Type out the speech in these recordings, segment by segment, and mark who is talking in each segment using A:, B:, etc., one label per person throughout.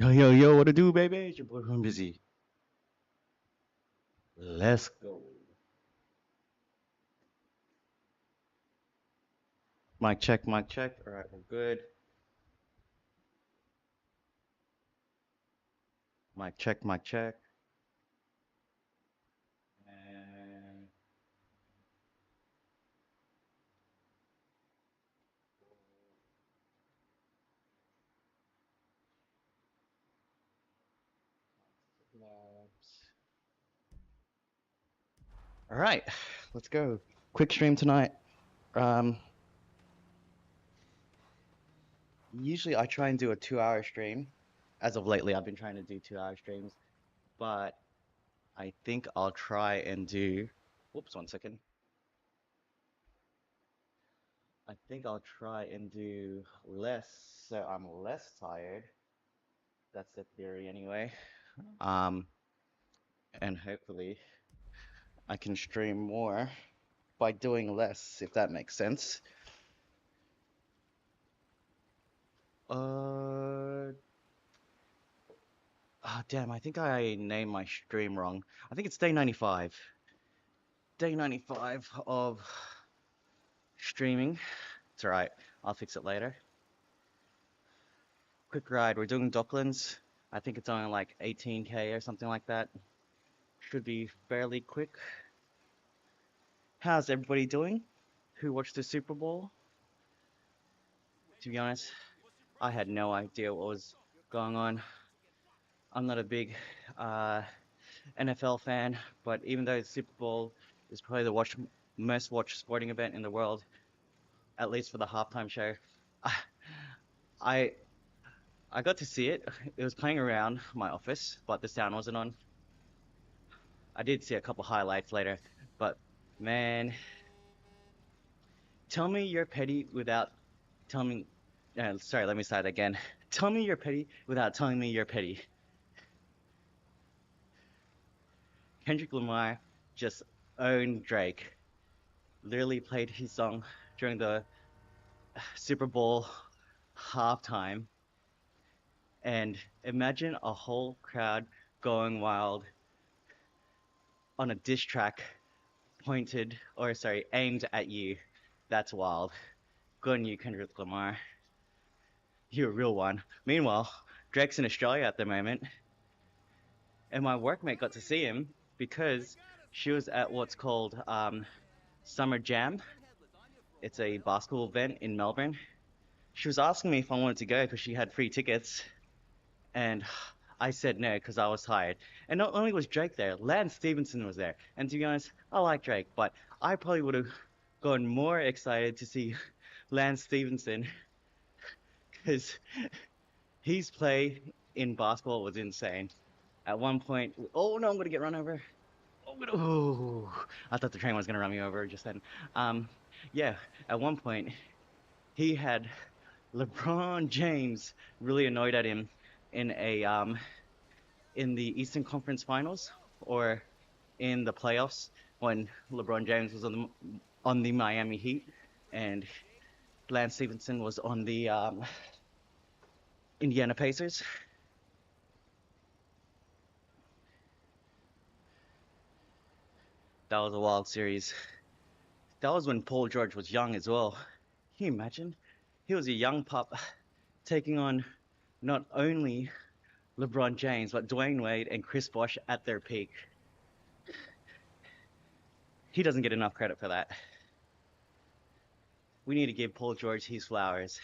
A: Yo, yo, yo, what to do, baby? It's your boy from Busy. Let's go. Mic check, mic check. All right, we're good. Mic check, mic check. And all right, let's go. Quick stream tonight. Um, Usually I try and do a 2 hour stream. As of lately, I've been trying to do 2 hour streams, but I think I'll try and do. Whoops, 1 second. I think I'll try and do less, so I'm less tired. That's the theory anyway. Um, and hopefully I can stream more by doing less, if that makes sense. Uh, Damn, I think I named my stream wrong. I think it's day 95. Day 95 of streaming. It's alright, I'll fix it later. Quick ride, we're doing Docklands. I think it's only like 18K or something like that. Should be fairly quick. How's everybody doing? Who watched the Super Bowl? To be honest, I had no idea what was going on. I'm not a big uh, NFL fan, but even though the Super Bowl is probably the most watched sporting event in the world, at least for the halftime show, I I got to see it. It was playing around my office, but the sound wasn't on. I did see a couple highlights later, but man, tell me you're petty without telling me. Sorry, let me start again. Tell me you're petty without telling me you're petty. Kendrick Lamar just owned Drake. Literally played his song during the Super Bowl halftime. And imagine a whole crowd going wild on a diss track aimed at you. That's wild. Good on you, Kendrick Lamar. You're a real one. Meanwhile, Drake's in Australia at the moment, and my workmate got to see him because she was at what's called Summer Jam. It's a basketball event in Melbourne. She was asking me if I wanted to go because she had free tickets, and I said no because I was tired. And not only was Drake there, Lance Stevenson was there. And to be honest, I like Drake, but I probably would have gotten more excited to see Lance Stevenson because his play in basketball was insane. At one point, oh no, I'm gonna get run over. Oh, I thought the train was gonna run me over just then. Um, yeah, at one point he had LeBron James really annoyed at him in a in the Eastern Conference Finals or in the playoffs when LeBron James was on the Miami Heat and Lance Stevenson was on the Indiana Pacers. That was a wild series. That was when Paul George was young as well. Can you imagine? He was a young pup taking on not only LeBron James, but Dwayne Wade and Chris Bosh at their peak. He doesn't get enough credit for that. We need to give Paul George his flowers.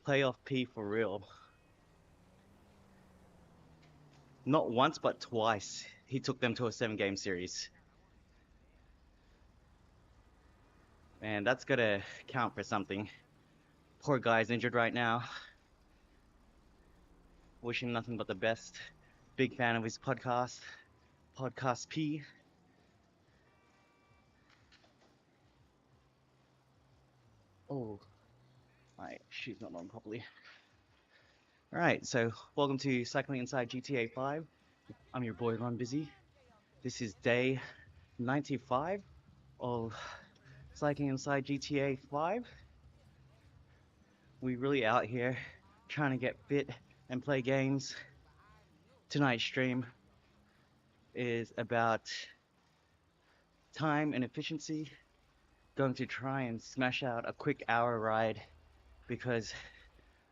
A: Playoff P for real. Not once, but twice, he took them to a 7 game series. And that's gotta count for something. Poor guy's injured right now. Wish him nothing but the best. Big fan of his podcast, Podcast P. Oh, my shoe's not on properly. All right, so welcome to Cycling Inside GTA 5. I'm your boy Ron Busy. This is day 95 of Cycling Inside GTA 5. We really out here trying to get fit and play games. Tonight's stream is about time and efficiency. Going to try and smash out a quick hour ride because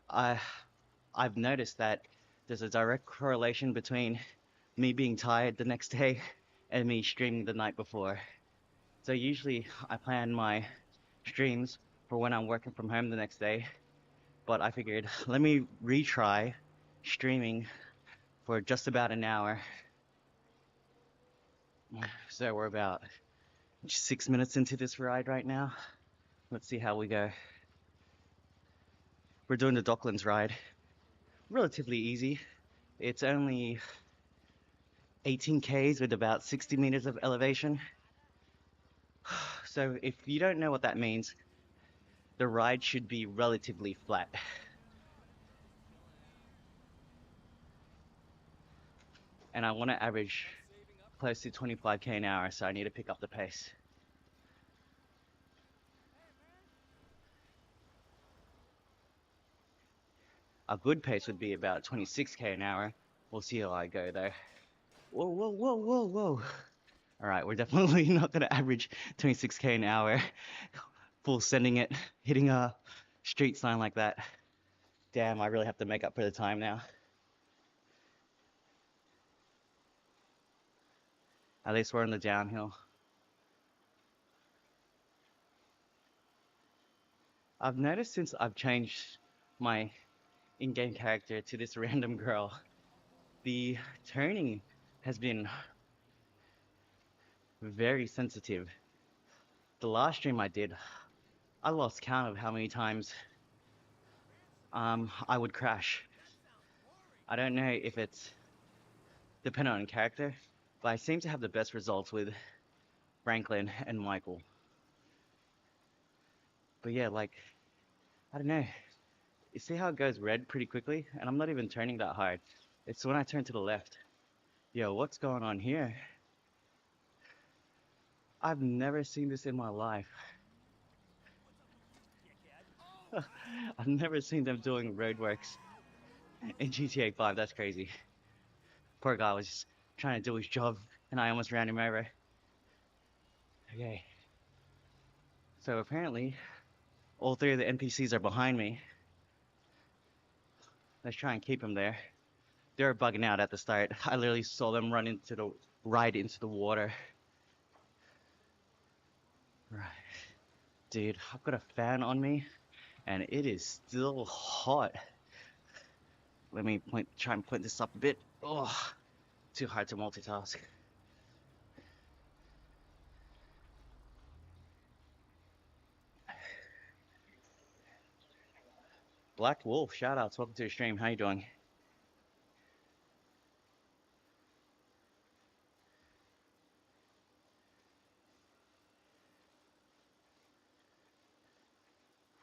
A: I I've noticed that there's a direct correlation between me being tired the next day and me streaming the night before. So usually I plan my streams for when I'm working from home the next day, but I figured let me retry streaming for just about an hour. So we're about 6 minutes into this ride right now. Let's see how we go. We're doing the Docklands ride. Relatively easy. It's only 18 Ks with about 60 meters of elevation. So if you don't know what that means, the ride should be relatively flat. And I want to average close to 25K an hour, so I need to pick up the pace. A good pace would be about 26K an hour. We'll see how I go though. Whoa, whoa, whoa, whoa, whoa. All right, we're definitely not going to average 26K an hour. Full sending it, hitting a street sign like that. Damn, I really have to make up for the time now. At least we're on the downhill. I've noticed since I've changed my in-game character to this random girl, the turning has been very sensitive. The last stream I did, I lost count of how many times I would crash. I don't know if it's dependent on character, but I seem to have the best results with Franklin and Michael. But yeah, like, I don't know. You see how it goes red pretty quickly? And I'm not even turning that hard. It's when I turn to the left. Yo, what's going on here? I've never seen this in my life. I've never seen them doing roadworks in GTA 5. That's crazy. Poor guy was just trying to do his job and I almost ran him over. Okay. So apparently, all three of the NPCs are behind me. Let's try and keep them there. They were bugging out at the start. I literally saw them run right into the water. Right. Dude, I've got a fan on me and it is still hot. Let me try and point this up a bit. Oh, too hard to multitask. Black Wolf, shout outs, welcome to the stream. How you doing?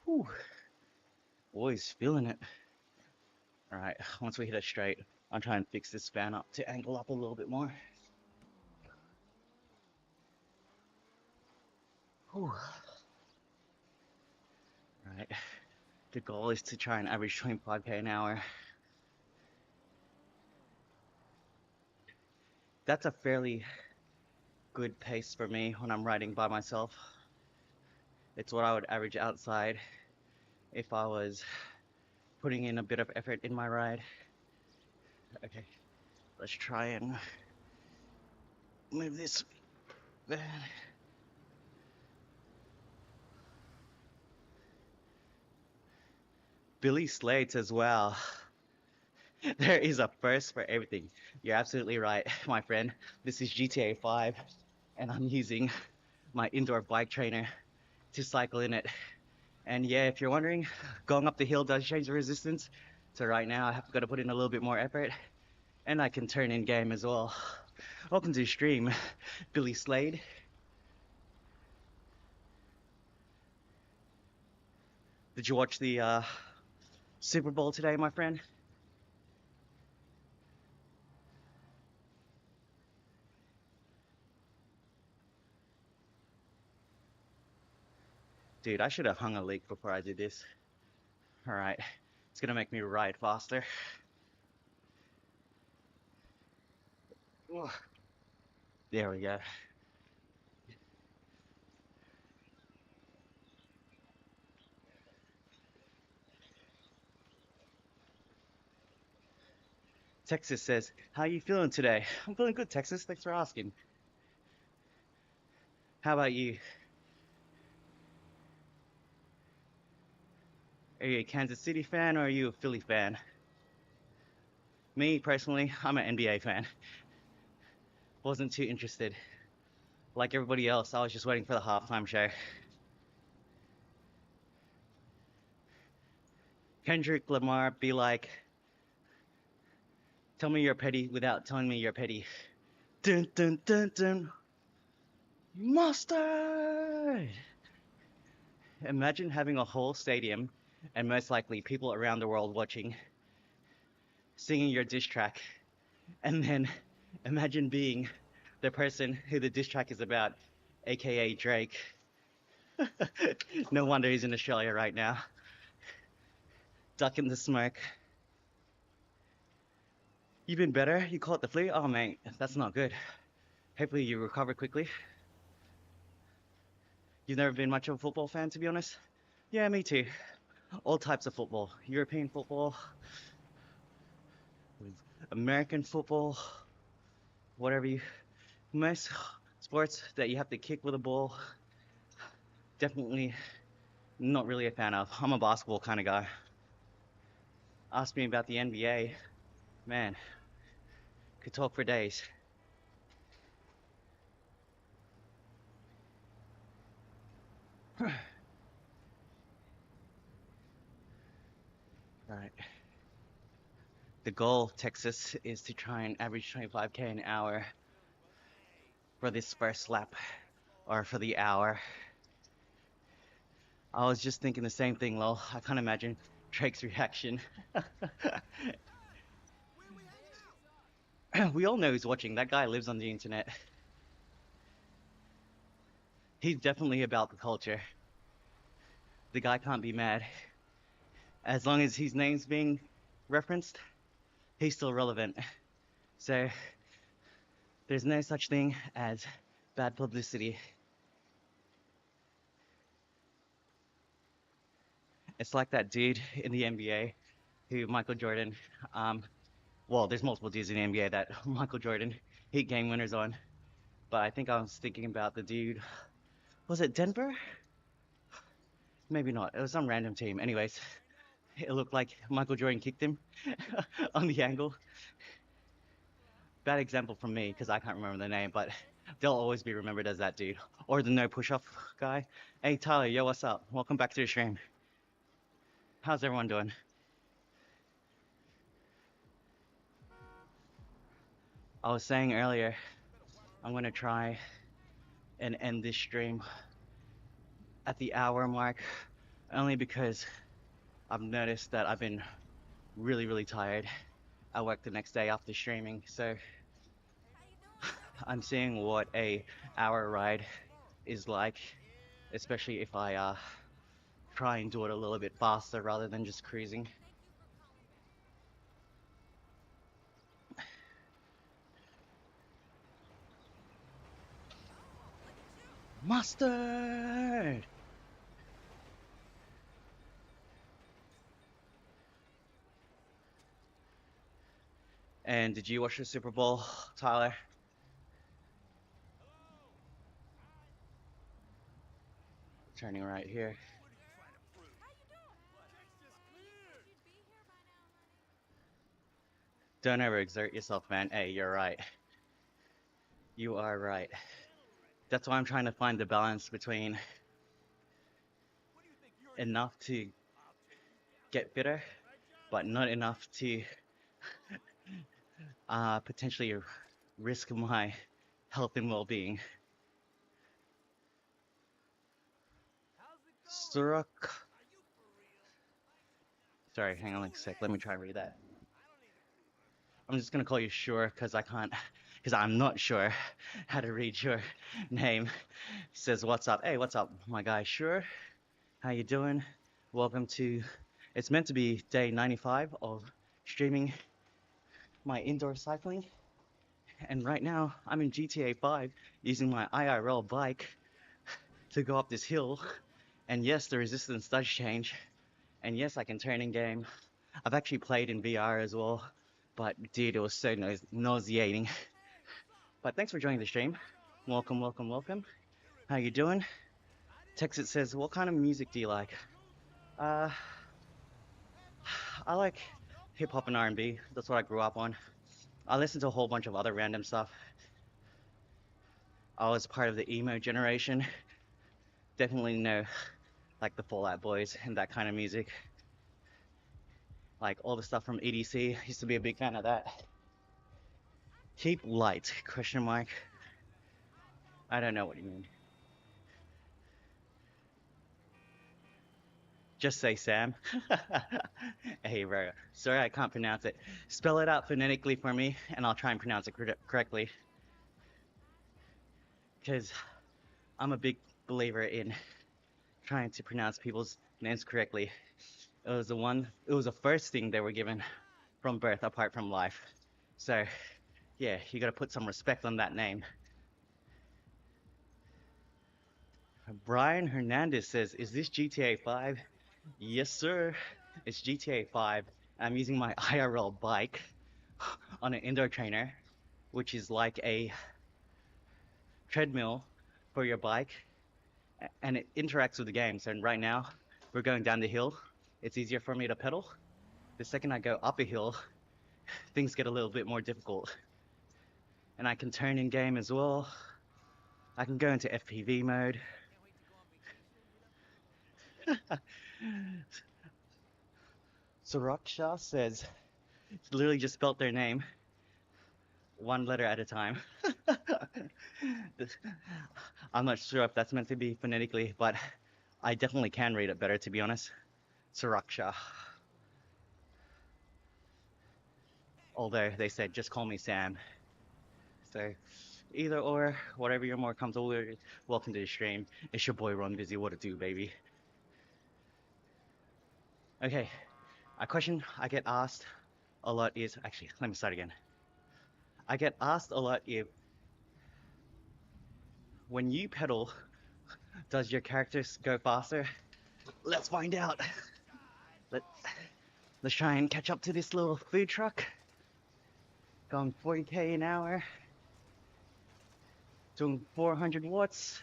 A: Whew. Always feeling it. All right, once we hit it straight, I'll try and fix this fan up to angle up a little bit more. Whew. All right, the goal is to try and average 25K an hour. That's a fairly good pace for me when I'm riding by myself. It's what I would average outside if I was putting in a bit of effort in my ride. Okay, let's try and move this van. Billy Slates as well. There is a first for everything. You're absolutely right, my friend. This is GTA 5, and I'm using my indoor bike trainer to cycle in it. And yeah, if you're wondering, going up the hill does change the resistance. So right now I've got to put in a little bit more effort, and I can turn in game as well. Welcome to the stream, Billy Slade. Did you watch the Super Bowl today, my friend? Dude, I should have hung a leak before I did this. All right, It's gonna make me ride faster. Ugh. There we go. Texas says, "How you feeling today?" I'm feeling good, Texas. Thanks for asking. How about you? Are you a Kansas City fan or are you a Philly fan? Me personally, I'm an NBA fan. Wasn't too interested. Like everybody else, I was just waiting for the halftime show. Kendrick Lamar be like, "Tell me you're petty without telling me you're petty." Dun dun dun dun. Mustard! Imagine having a whole stadium and most likely people around the world watching, singing your diss track, and then imagine being the person who the diss track is about, aka Drake. No wonder he's in Australia right now, ducking the smoke. You been better? You caught the flu? Oh, mate, that's not good. Hopefully you recover quickly. You've never been much of a football fan, to be honest? Yeah, me too. All types of football. European football, American football, whatever you... Most sports that you have to kick with a ball, definitely not really a fan of. I'm a basketball kind of guy. Ask me about the NBA, man, could talk for days. Right. The goal, Texas, is to try and average 25K an hour for this first lap or for the hour. I was just thinking the same thing, lol. I can't imagine Drake's reaction. We all know who's watching. That guy lives on the internet. He's definitely about the culture. The guy can't be mad. As long as his name's being referenced, he's still relevant. So there's no such thing as bad publicity. It's like that dude in the NBA who Michael Jordan, well, there's multiple dudes in the NBA that Michael Jordan hit game winners on. But I think I was thinking about the dude, was it Denver? Maybe not. It was some random team. Anyways, it looked like Michael Jordan kicked him on the angle. Bad example from me because I can't remember the name, but they'll always be remembered as that dude. Or the no push-up guy. Hey, Tyler, yo, what's up? Welcome back to the stream. How's everyone doing? I was saying earlier, I'm going to try and end this stream at the hour mark, only because I've noticed that I've been really, really tired. I work the next day after streaming, so I'm seeing what a hour ride is like, especially if I try and do it a little bit faster rather than just cruising. Mustard! And did you watch the Super Bowl, Tyler? Turning right here. Don't ever exert yourself, man. Hey, you're right. You are right. That's why I'm trying to find the balance between enough to get fitter, but not enough to potentially risk my health and well-being. Struck. Sorry, hang on a sec. Let me try and read that. I'm just gonna call you Sure because I can't, because I'm not sure how to read your name. He says, "What's up?" Hey, what's up, my guy? Sure. How you doing? Welcome to It's meant to be day 95 of streaming my indoor cycling, and right now I'm in GTA 5 using my IRL bike to go up this hill. And yes, the resistance does change, and yes, I can turn in game. I've actually played in VR as well, but dude, it was so nauseating. But thanks for joining the stream. Welcome, welcome, welcome. How you doing? Texit says, what kind of music do you like? Uh, I like hip hop and R&B. That's what I grew up on. I listen to a whole bunch of other random stuff. I was part of the emo generation. Definitely know like the Fall Out Boys and that kind of music. Like all the stuff from EDC. Used to be a big fan of that. Keep light, question mark. I don't know what you mean. Just say Sam. Hey, bro. Sorry, I can't pronounce it. Spell it out phonetically for me, and I'll try and pronounce it correctly. Because I'm a big believer in trying to pronounce people's names correctly. It was the first thing they were given from birth, apart from life. So, yeah, you gotta put some respect on that name. Brian Hernandez says, is this GTA 5? Yes, sir. It's GTA 5. I'm using my IRL bike on an indoor trainer, which is like a treadmill for your bike, and it interacts with the game. So right now, we're going down the hill. It's easier for me to pedal. The second I go up a hill, things get a little bit more difficult. And I can turn in game as well. I can go into FPV mode. Suraksha says, literally just spelt their name one letter at a time. I'm not sure if that's meant to be phonetically, but I definitely can read it better, to be honest. Suraksha. Although they said, just call me Sam. So either or, whatever you're more comfortable with, welcome to the stream. It's your boy Ron Busy. What to do, baby? Okay, a question I get asked a lot is, actually, let me start again. I get asked a lot if when you pedal, does your characters go faster? Let's find out. Let, let's try and catch up to this little food truck. Going 40k an hour, doing 400 watts.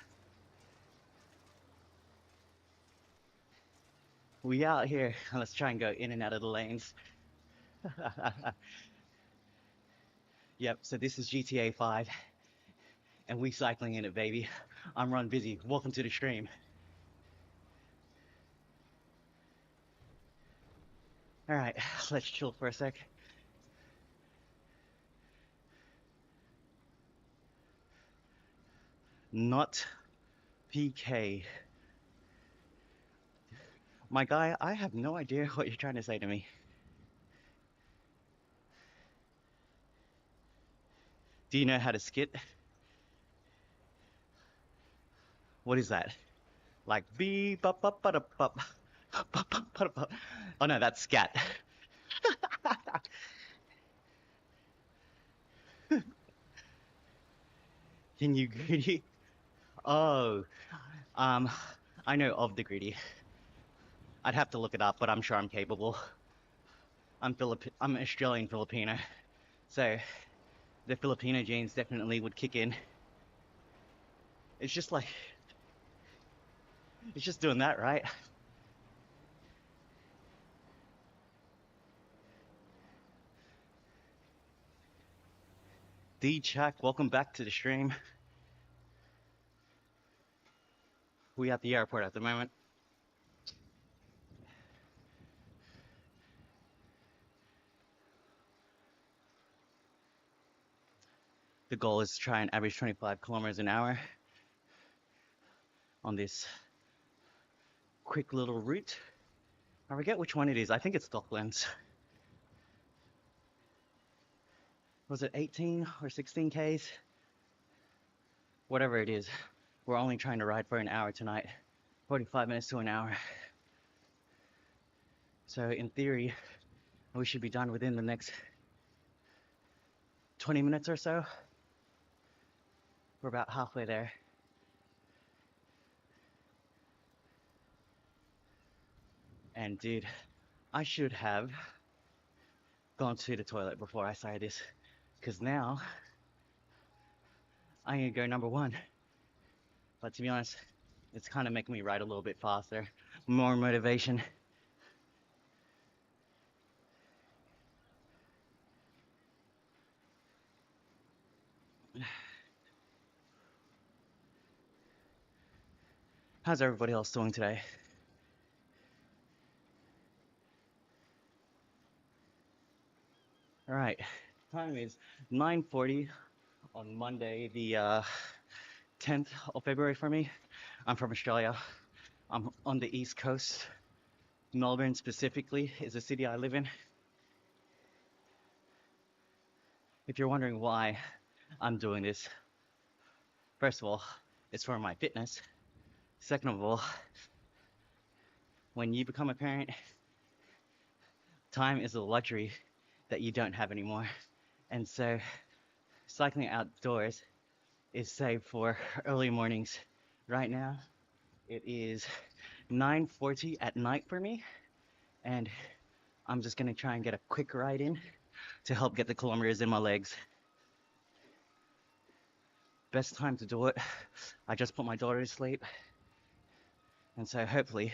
A: We out here. Let's try and go in and out of the lanes. Yep, so this is GTA 5, and we cycling in it, baby. I'm Ron Busy. Welcome to the stream. All right, let's chill for a sec. Not PK. My guy, I have no idea what you're trying to say to me. Do you know how to skit? What is that? Like beep up up up up up. Oh no, that's scat. Can you greedy? Oh, um, I know of the greedy. I'd have to look it up, but I'm sure I'm capable. I'm Australian Filipino, so the Filipino genes definitely would kick in. It's just like, it's just doing that, right? D-Chuck, welcome back to the stream. We at the airport at the moment. The goal is to try and average 25 kilometers an hour on this quick little route. I forget which one it is. I think it's Docklands. Was it 18 or 16 Ks? Whatever it is. We're only trying to ride for an hour tonight. 45 minutes to an hour. So in theory, we should be done within the next 20 minutes or so. We're about halfway there. And dude, I should have gone to the toilet before I started this, because now I'm gonna go number one. But to be honest, it's kind of making me ride a little bit faster. More motivation. How's everybody else doing today? All right, time is 9:40 on Monday, the 10th of February for me. I'm from Australia. I'm on the East Coast. Melbourne specifically is the city I live in. If you're wondering why I'm doing this, first of all, it's for my fitness. Second of all, when you become a parent, time is a luxury that you don't have anymore. And so cycling outdoors is saved for early mornings. Right now, it is 9:40 at night for me, and I'm just gonna try and get a quick ride in to help get the kilometers in my legs. Best time to do it. I just put my daughter to sleep, and so hopefully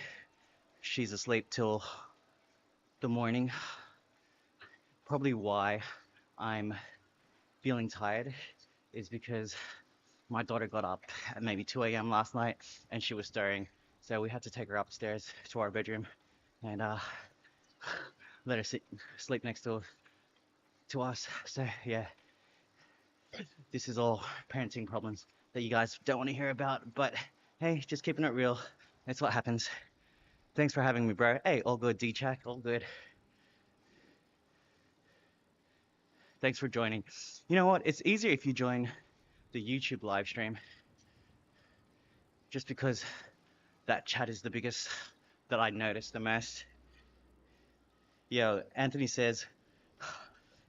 A: she's asleep till the morning. Probably why I'm feeling tired is because my daughter got up at maybe 2 a.m. last night and she was stirring. So we had to take her upstairs to our bedroom and let her sleep next to us. So yeah, this is all parenting problems that you guys don't want to hear about. But hey, just keeping it real. That's what happens. Thanks for having me, bro. Hey, all good, D-Chack, all good. Thanks for joining. You know what? It's easier if you join the YouTube live stream, just because that chat is the biggest that I notice the most. Yo, Anthony says,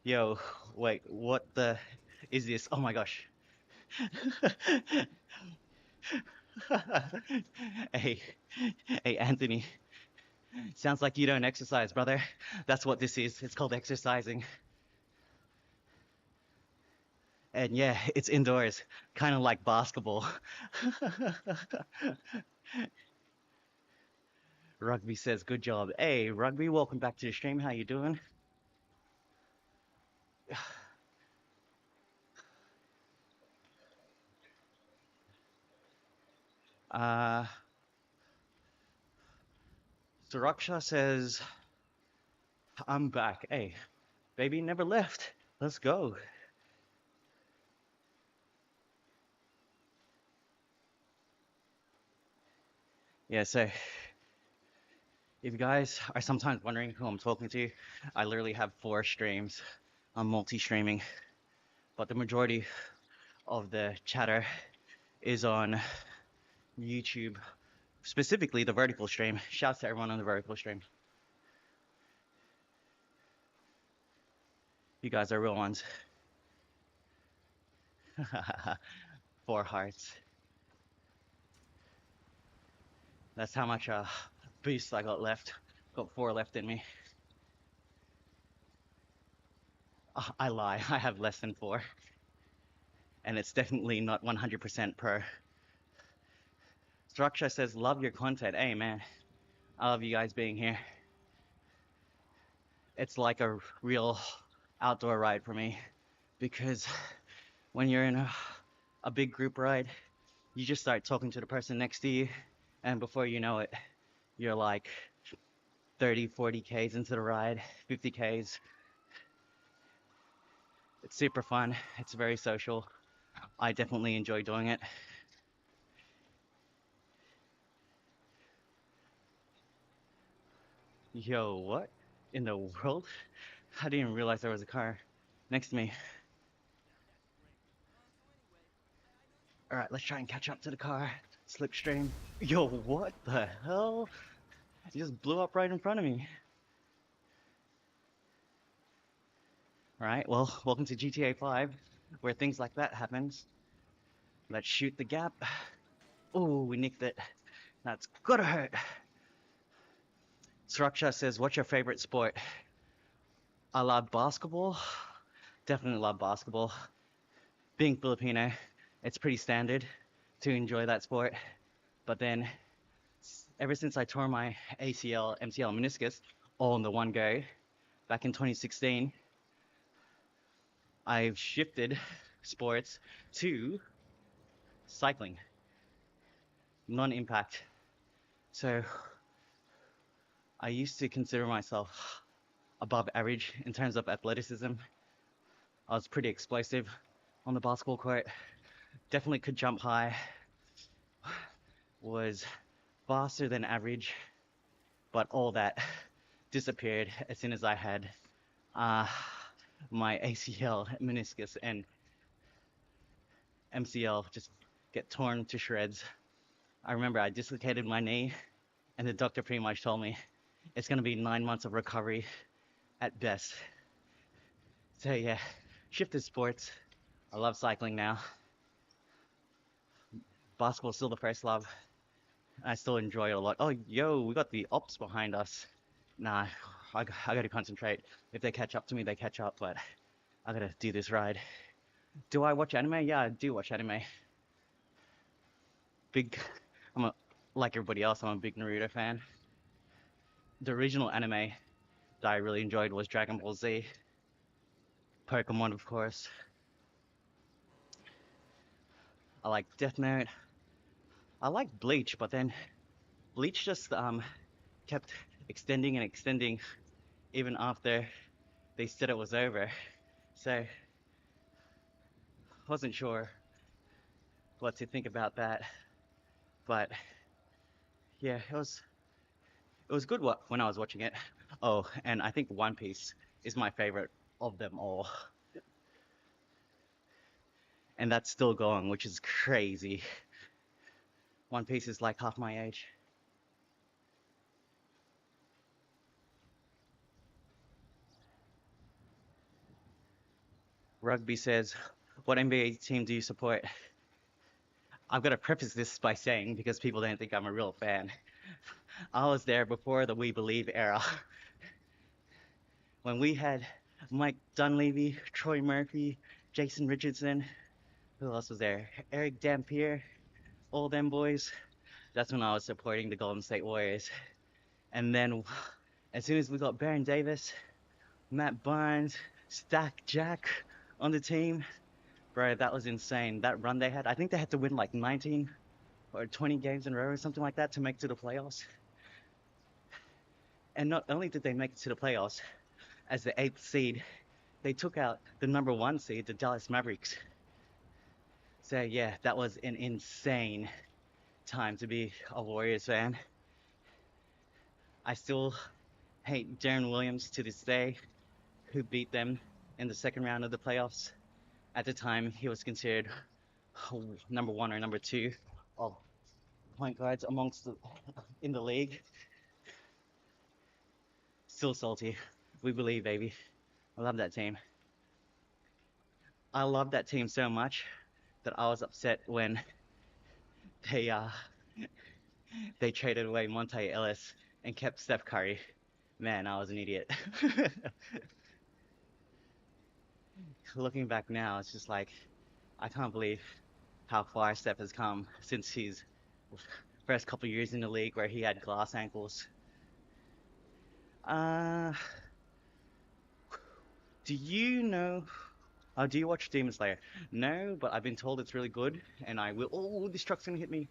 A: yo, wait, what the is this? Oh my gosh. Hey, hey, Anthony. Sounds like you don't exercise, brother. That's what this is. It's called exercising. And yeah, it's indoors, kind of like basketball. Rugby says, good job. Hey, Rugby, welcome back to the stream. How you doing? Uh, Suraksha says, I'm back. Hey, baby never left. Let's go. Yeah, so if you guys are sometimes wondering who I'm talking to, I literally have 4 streams. I'm multi-streaming, but the majority of the chatter is on YouTube, specifically the vertical stream. Shouts to everyone on the vertical stream. You guys are real ones. 4 hearts. That's how much boost I got left. Got 4 left in me. I lie. I have less than 4. And it's definitely not 100% per. Structure says, love your content. Hey, man. I love you guys being here. It's like a real outdoor ride for me, because when you're in a big group ride, you just start talking to the person next to you, and before you know it, you're like 30, 40 Ks into the ride, 50 Ks. It's super fun. It's very social. I definitely enjoy doing it. Yo, what in the world? I didn't even realize there was a car next to me. All right, let's try and catch up to the car. Slipstream. Yo, what the hell? It just blew up right in front of me. Right? Well, welcome to GTA 5, where things like that happens. Let's shoot the gap. Oh, we nicked it. That's gotta hurt. Sraksha says, "What's your favorite sport?" I love basketball. Definitely love basketball. Being Filipino, it's pretty standard to enjoy that sport. But then, ever since I tore my ACL, MCL, meniscus all in the one go back in 2016, I've shifted sports to cycling, non-impact. So I used to consider myself above average in terms of athleticism. I was pretty explosive on the basketball court. Definitely could jump high. Was faster than average, but all that disappeared as soon as I had uh, my ACL, meniscus, and MCL just get torn to shreds. I remember I dislocated my knee, and the doctor pretty much told me it's going to be 9 months of recovery at best. So yeah, shifted sports. I love cycling now. Basketball's still the first love. I still enjoy it a lot. Oh, yo, we got the ops behind us. Nah, I got to concentrate. If they catch up to me, they catch up, but I gotta do this ride. Do I watch anime? Yeah, I do watch anime. Big, I'm a, like everybody else, I'm a big Naruto fan. The original anime that I really enjoyed was Dragon Ball Z. Pokemon, of course. I like Death Note. I like Bleach, but then Bleach just kept extending and extending even after they said it was over. So wasn't sure what to think about that. But yeah, it was good when I was watching it. Oh, and I think One Piece is my favorite of them all. And that's still going, which is crazy. One Piece is like half my age. Rugby says, "What NBA team do you support?" I've got to preface this by saying, because people don't think I'm a real fan, I was there before the We Believe era, when we had Mike Dunleavy, Troy Murphy, Jason Richardson. Who else was there? Eric Dampier, all them boys. That's when I was supporting the Golden State Warriors. And then as soon as we got Baron Davis, Matt Barnes, Stack Jack on the team, bro, that was insane. That run they had, I think they had to win like 19 or 20 games in a row or something like that to make it to the playoffs. And not only did they make it to the playoffs as the eighth seed, they took out the number one seed, the Dallas Mavericks. So yeah, that was an insane time to be a Warriors fan. I still hate Darren Williams to this day, who beat them in the second round of the playoffs. At the time, he was considered number one or number two of point guards amongst in the league. Still salty. We believe, baby. I love that team. I love that team so much that I was upset when they uh they traded away Monte Ellis and kept Steph Curry. Man, I was an idiot. Looking back now, it's just like I can't believe how far Steph has come since his first couple of years in the league where he had glass ankles. Uh, do you know? Do you watch Demon Slayer? No, but I've been told it's really good, and I will. Oh, this truck's gonna hit me,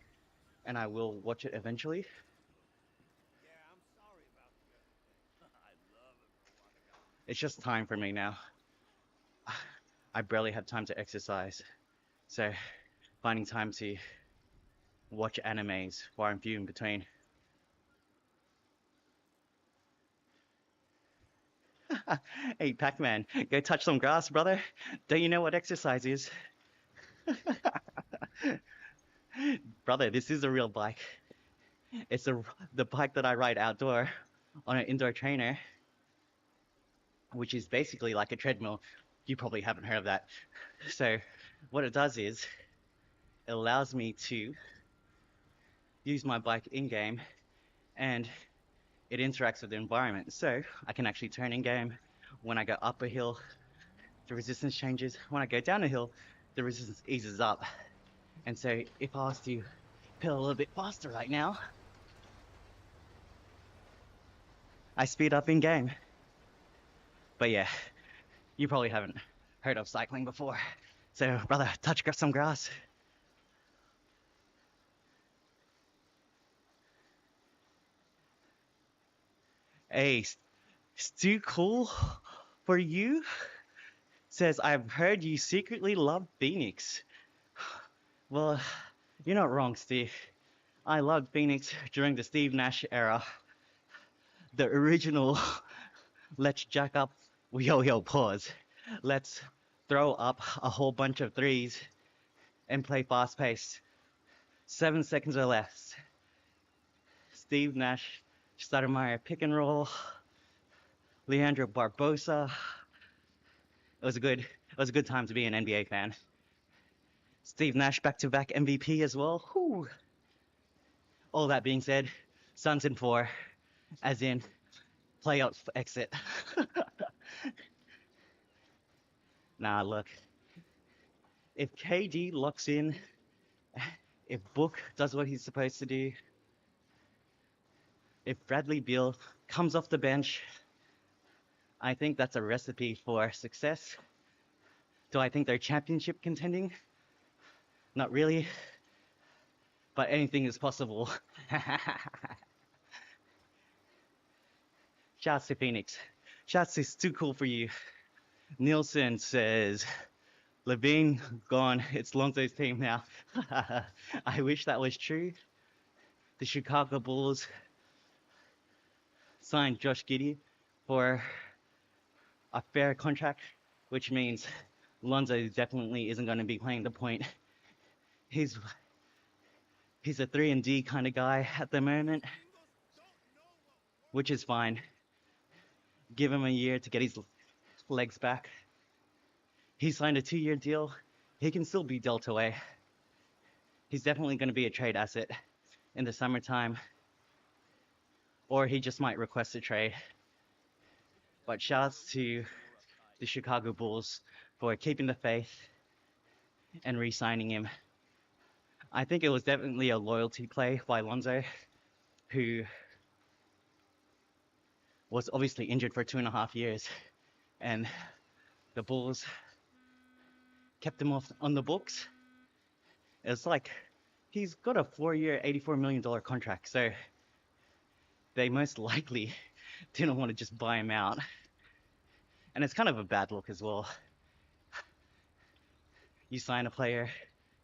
A: and I will watch it eventually. It's just time for me now. I barely have time to exercise, so finding time to watch animes far and few in between. Hey, Pac-Man, go touch some grass, brother. Don't you know what exercise is? Brother, this is a real bike. It's the bike that I ride outdoor on an indoor trainer. which is basically like a treadmill. You probably haven't heard of that. So what it does is it allows me to use my bike in game, and it interacts with the environment. So I can actually turn in game. When I go up a hill, the resistance changes. When I go down a hill, the resistance eases up. And so if I was to pedal a little bit faster right now, I speed up in game. But yeah, you probably haven't heard of cycling before. So brother, touch some grass. Hey, Stu Cool for you says, I've heard you secretly love Phoenix. Well, you're not wrong, Steve. I loved Phoenix during the Steve Nash era. The original, let's jack up, yo, pause. Let's throw up a whole bunch of threes and play fast paced. 7 seconds or less. Steve Nash, Stoudemire pick and roll, Leandro Barbosa. It was a good time to be an NBA fan. Steve Nash back-to-back MVP as well. Whew. All that being said, Suns in four, as in playoff exit. Nah, look, if KD locks in, if Book does what he's supposed to do, if Bradley Beal comes off the bench, I think that's a recipe for success. Do I think they're championship contending? Not really, but anything is possible. Shouts to Phoenix. Shouts to Too Cool for You. Nielsen says, Levine gone. It's Lonzo's team now. I wish that was true. The Chicago Bulls signed Josh Giddey for a fair contract, which means Lonzo definitely isn't going to be playing the point. He's a 3 and D kind of guy at the moment, which is fine. Give him a year to get his legs back. He signed a 2-year deal. He can still be dealt away. He's definitely going to be a trade asset in the summertime, or he just might request a trade. But shouts to the Chicago Bulls for keeping the faith and re-signing him. I think it was definitely a loyalty play by Lonzo, who was obviously injured for 2.5 years, and the Bulls kept him off on the books. It's like he's got a 4-year, $84 million contract, so they most likely didn't want to just buy him out. And it's kind of a bad look as well. You sign a player,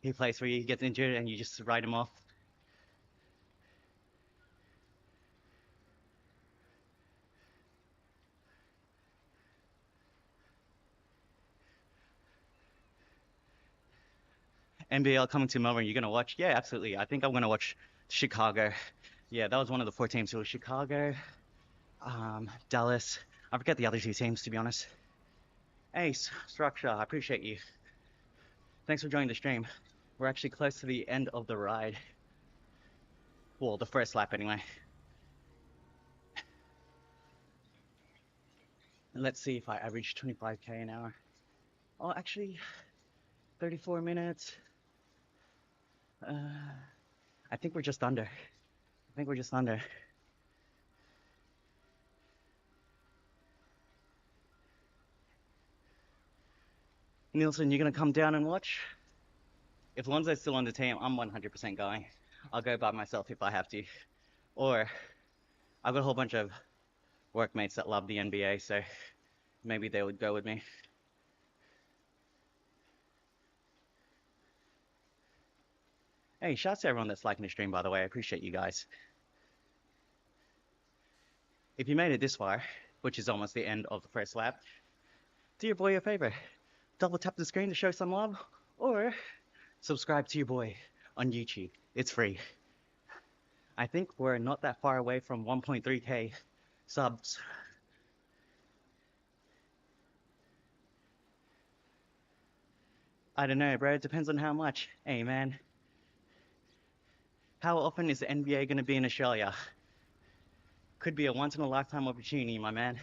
A: he plays for you, he gets injured, and you just write him off. NBL coming to Melbourne, you're going to watch? Yeah, absolutely. I think I'm going to watch Chicago. Yeah, that was one of the 4 teams. It was Chicago, Dallas. I forget the other 2 teams, to be honest. Ace, Structure, I appreciate you. Thanks for joining the stream. We're actually close to the end of the ride. Well, the first lap anyway. Let's see if I average 25k an hour. Oh, actually, 34 minutes. I think we're just under. Nielsen, you're gonna come down and watch? If Lonzo's still on the team, I'm 100% going. I'll go by myself if I have to. Or I've got a whole bunch of workmates that love the NBA, so maybe they would go with me. Hey, shouts to everyone that's liking the stream, by the way. I appreciate you guys. If you made it this far, which is almost the end of the first lap, do your boy a favor. Double tap the screen to show some love, or subscribe to your boy on YouTube. It's free. I think we're not that far away from 1.3k subs. I don't know, bro. It depends on how much. Hey, man, how often is the NBA going to be in Australia? Could be a once in a lifetime opportunity, my man.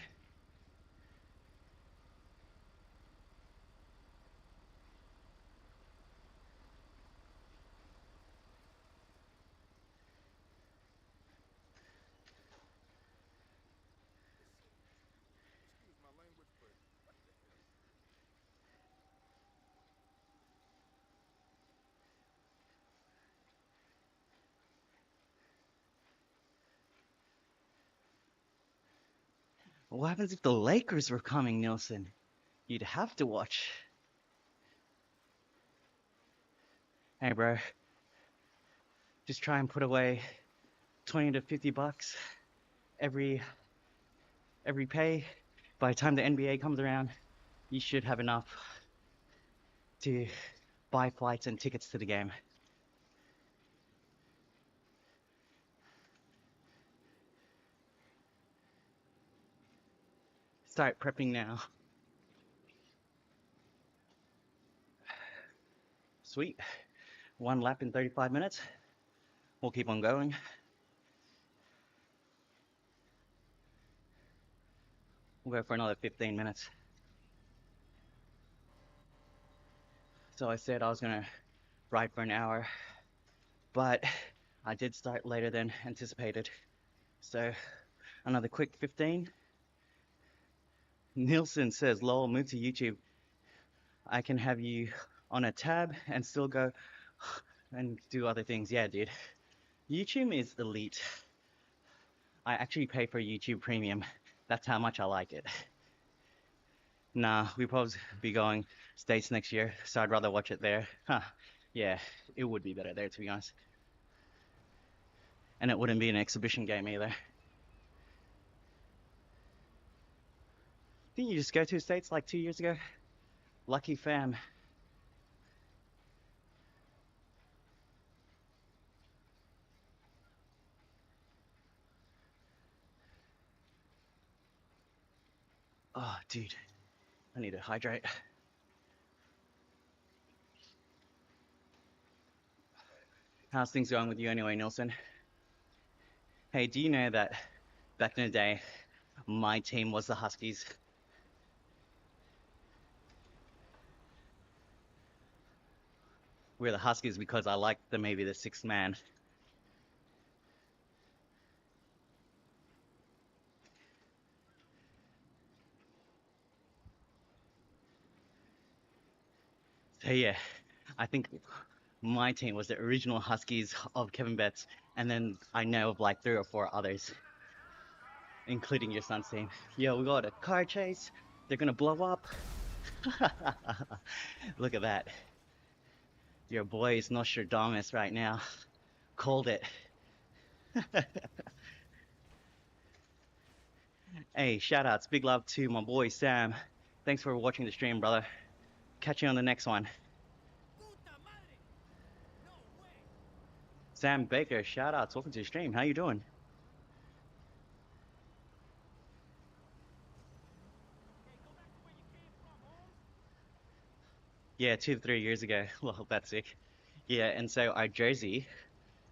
A: What happens if the Lakers were coming, Nielsen? You'd have to watch. Hey, bro, just try and put away 20 to 50 bucks every pay. By the time the NBA comes around, you should have enough to buy flights and tickets to the game. Start prepping now. Sweet. One lap in 35 minutes. We'll keep on going. We'll go for another 15 minutes. So I said I was gonna ride for an hour, but I did start later than anticipated. So another quick 15. Nielsen says, lol, move to YouTube. I can have you on a tab and still go and do other things. Yeah, dude. YouTube is elite. I actually pay for YouTube Premium. That's how much I like it. Nah, we probably be going States next year, so I'd rather watch it there. Huh. Yeah, it would be better there, to be honest. And it wouldn't be an exhibition game either. Didn't you just go to the States like 2 years ago? Lucky fam. Oh, dude, I need to hydrate. How's things going with you anyway, Nielsen? Hey, do you know that back in the day, my team was the Huskies? We're the Huskies because I liked the maybe the sixth man. So yeah, I think my team was the original Huskies of Kevin Betts, and then I know of like 3 or 4 others, including your son's team. Yo, we got a car chase. They're gonna blow up. Look at that. Your boy is Nostradamus right now. Called it. Hey, shout outs. Big love to my boy Sam. Thanks for watching the stream, brother. Catch you on the next one. Sam Baker, shout outs. Welcome to the stream. How you doing? Yeah, 2 to 3 years ago. Well, that's sick. Yeah, and so our jersey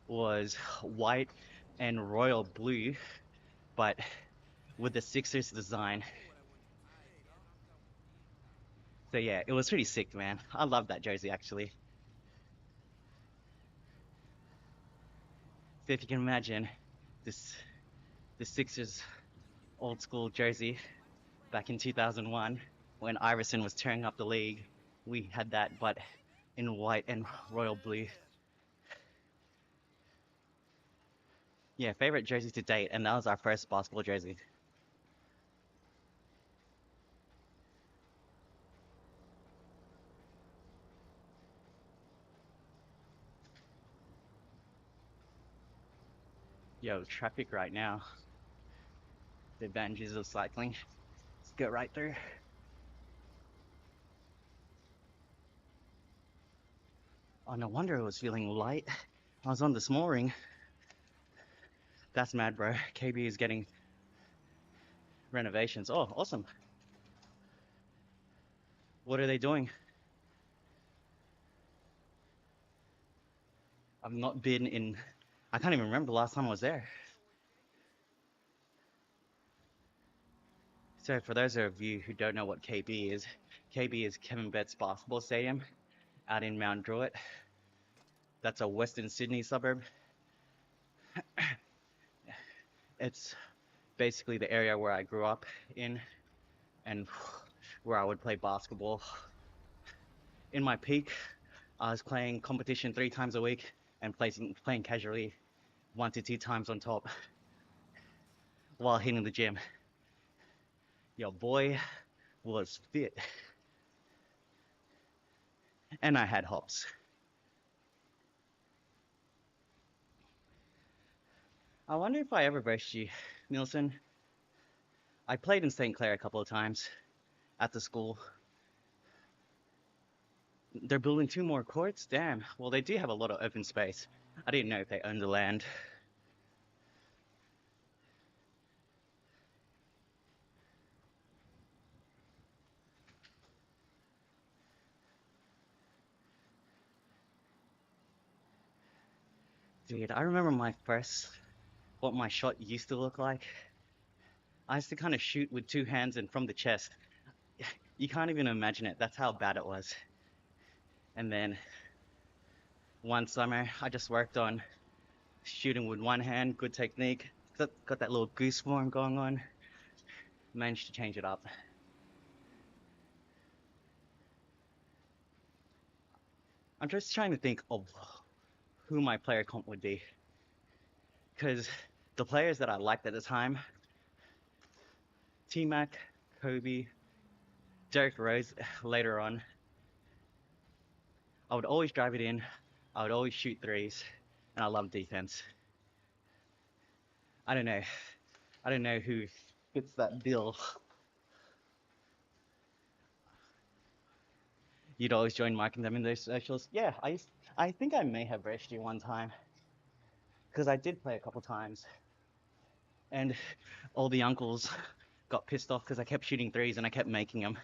A: was white and royal blue, but with the Sixers design. So yeah, it was pretty sick, man. I love that jersey actually. So if you can imagine this the Sixers old school jersey back in 2001 when Iverson was tearing up the league, we had that but in white and royal blue. Yeah, favorite jersey to date, and that was our first basketball jersey. Yo, traffic right now. The advantages of cycling. Let's go right through. Oh, no wonder it was feeling light. I was on the small ring. That's mad, bro. KB is getting renovations. Oh, awesome. What are they doing? I've not been in, I can't even remember the last time I was there. So for those of you who don't know what KB is, KB is Kevin Betts Basketball Stadium out in Mount Druitt. That's a Western Sydney suburb. It's basically the area where I grew up in and where I would play basketball. In my peak, I was playing competition 3 times a week and playing casually 1 to 2 times on top while hitting the gym. Your boy was fit and I had hops. I wonder if I ever braced you, Nielsen. I played in St. Clair a couple of times at the school. They're building 2 more courts? Damn. Well, they do have a lot of open space. I didn't know if they owned the land. Dude, I remember what my shot used to look like. I used to kind of shoot with 2 hands and from the chest. You can't even imagine it. That's how bad it was. And then one summer, I just worked on shooting with 1 hand, good technique. Got that little goose form going on. Managed to change it up. I'm just trying to think of who my player comp would be. Because the players that I liked at the time, T-Mac, Kobe, Derrick Rose later on, I would always drive it in. I would always shoot threes. And I love defense. I don't know. I don't know who fits that bill. You'd always join marking them in those socials. Yeah, I think I may have braced you one time. Because I did play a couple times. And all the uncles got pissed off because I kept shooting threes and I kept making them.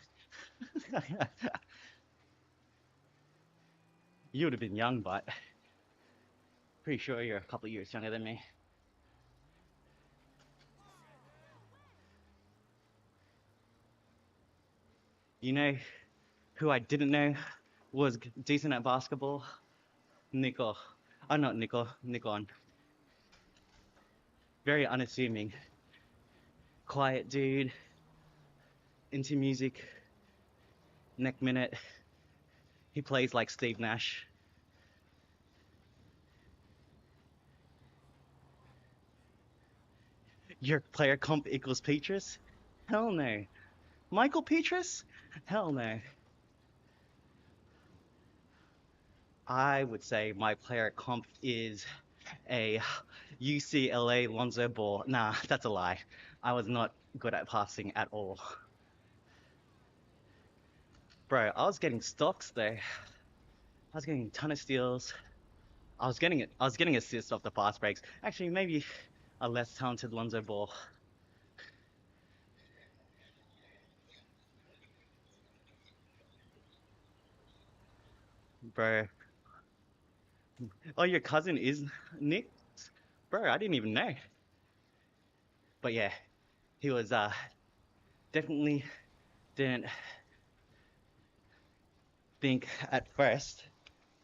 A: You would have been young, but pretty sure you're a couple of years younger than me. You know who I didn't know was decent at basketball? Nico. Oh, not Nico. Nikon. Very unassuming. Quiet dude. Into music. Neck minute. He plays like Steve Nash. Your player comp equals Petrus? Hell no. Michael Petrus? Hell no. I would say my player comp is a UCLA Lonzo Ball. Nah, that's a lie. I was not good at passing at all. Bro, I was getting stocks there. I was getting a ton of steals. I was getting assists off the fast breaks. Actually, maybe a less talented Lonzo Ball. Bro. Oh, your cousin is Nick? Bro, I didn't even know. But yeah, he was definitely didn't think at first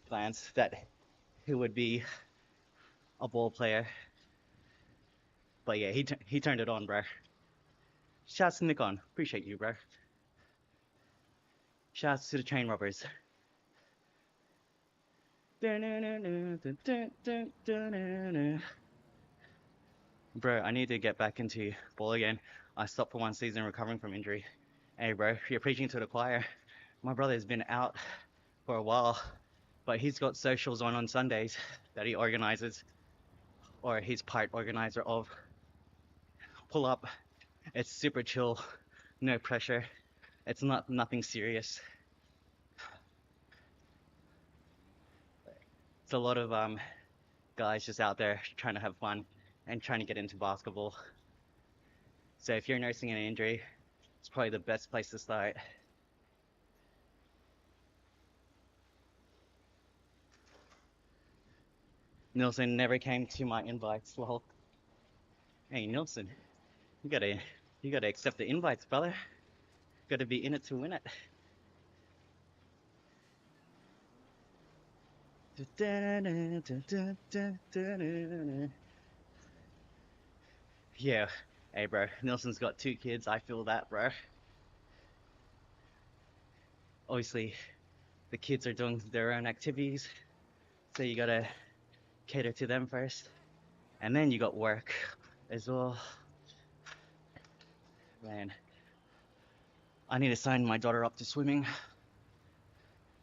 A: glance that he would be a ball player. But yeah, he turned it on, bro. Shouts to Nick on. Appreciate you, bro. Shouts to the train robbers. Bro, I need to get back into ball again. I stopped for 1 season recovering from injury. Hey, bro, you're preaching to the choir. My brother's been out for a while, but he's got socials on Sundays that he organizes, or he's part organizer of. Pull up. It's super chill, no pressure. It's nothing serious. It's a lot of guys just out there trying to have fun and trying to get into basketball. So if you're nursing an injury, it's probably the best place to start. Nilsson never came to my invites. Well, hey Nilsson, you gotta you gotta accept the invites, brother. Gotta be in it to win it. Yeah, hey bro, Nilsson's got 2 kids. I feel that, bro. Obviously, the kids are doing their own activities, so you gotta cater to them first, and then you got work as well. Man, I need to sign my daughter up to swimming.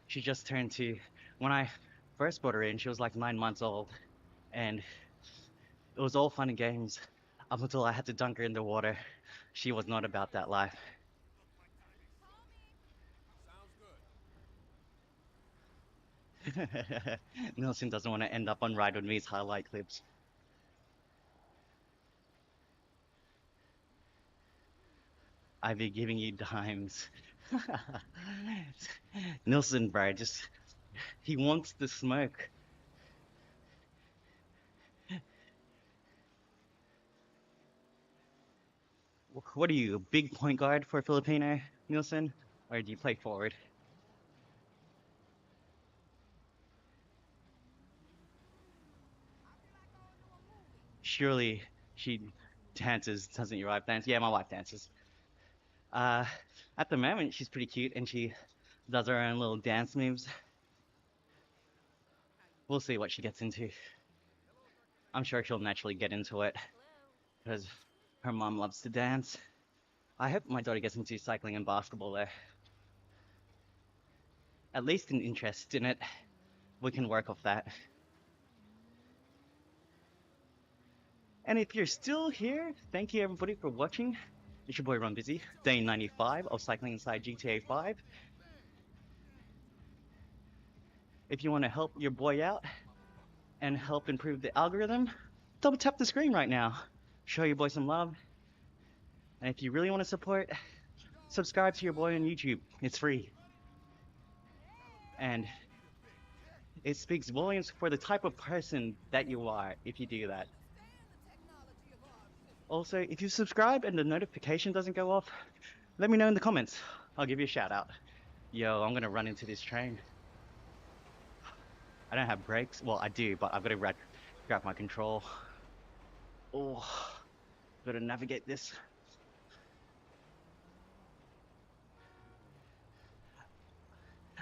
A: She just turned 2. When I first brought her in, she was like 9 months old, and it was all fun and games up until I had to dunk her in the water. She was not about that life. Nelson doesn't want to end up on Ride With Me's highlight clips. I'd be giving you dimes. Nelson, bro, just he wants the smoke. What are you, a big point guard for Filipino, Nielsen? Or do you play forward? Surely she dances, doesn't your wife dance? Yeah, my wife dances. Uh, at the moment, she's pretty cute and she does her own little dance moves. We'll see what she gets into. I'm sure she'll naturally get into it because her mom loves to dance. I hope my daughter gets into cycling and basketball there. At least an interest in it. We can work off that. And if you're still here, thank you everybody for watching. It's your boy Ron Busy, day 95 of cycling inside GTA 5. If you want to help your boy out and help improve the algorithm, double tap the screen right now. Show your boy some love. And if you really want to support, subscribe to your boy on YouTube. It's free. And it speaks volumes for the type of person that you are if you do that. Also, if you subscribe and the notification doesn't go off, let me know in the comments. I'll give you a shout out. Yo, I'm gonna run into this train. I don't have brakes. Well, I do, but I've got to grab my control. Oh, gotta navigate this.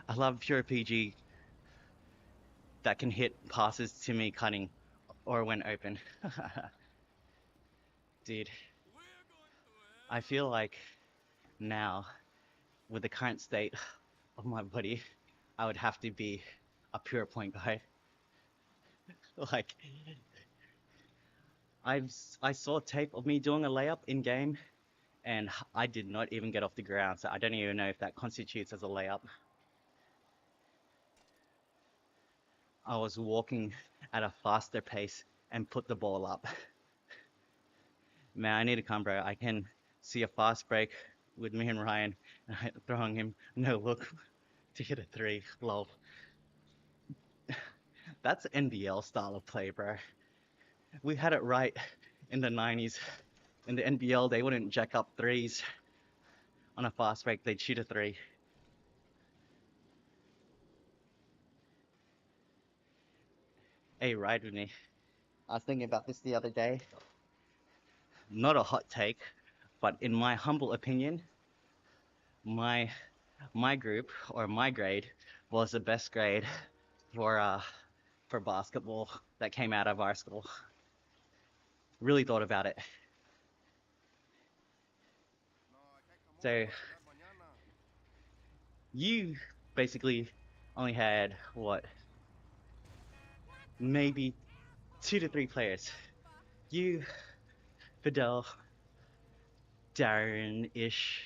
A: I love pure PG that can hit passes to me cutting or when open. Dude, I feel like now, with the current state of my body, I would have to be a pure point guard. Like, I saw tape of me doing a layup in game, and I did not even get off the ground, so I don't even know if that constitutes as a layup. I was walking at a faster pace and put the ball up. Man, I need to come, bro. I can see a fast break with me and Ryan, throwing him no look to hit a 3. Lol. That's NBL style of play, bro. We had it right in the 90s. In the NBL, they wouldn't jack up 3s on a fast break. They'd shoot a 3. Hey, ride with me. I was thinking about this the other day. Not a hot take, but in my humble opinion, my my group or my grade was the best grade for basketball that came out of our school. Really thought about it. So you basically only had what, maybe 2 to 3 players. You, Fidel, Darren-ish,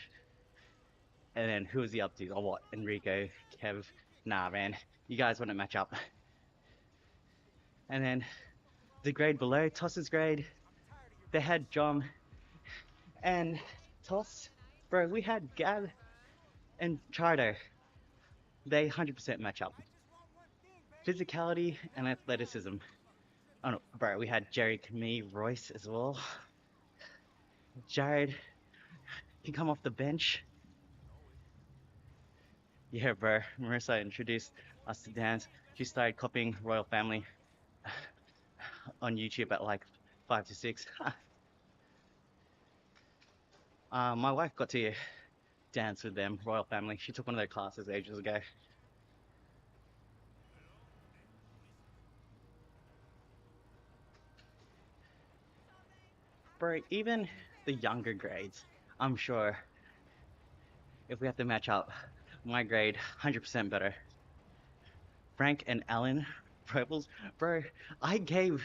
A: and then who was the other two? Oh, what? Enrico, Kev. Nah, man, you guys wouldn't match up. And then the grade below, Toss's grade, they had John and Toss. Bro, we had Gab and Chardo. They 100% match up. Physicality and athleticism. Oh no, bro, we had Jerry, me, Royce as well. Jared can come off the bench. Yeah, bro. Marissa introduced us to dance. She started copying Royal Family on YouTube at like 5 to 6. My wife got to dance with them, Royal Family. She took one of their classes ages ago. Bro, even the younger grades, I'm sure if we have to match up, my grade 100% better. Frank and Alan Robles, bro, I gave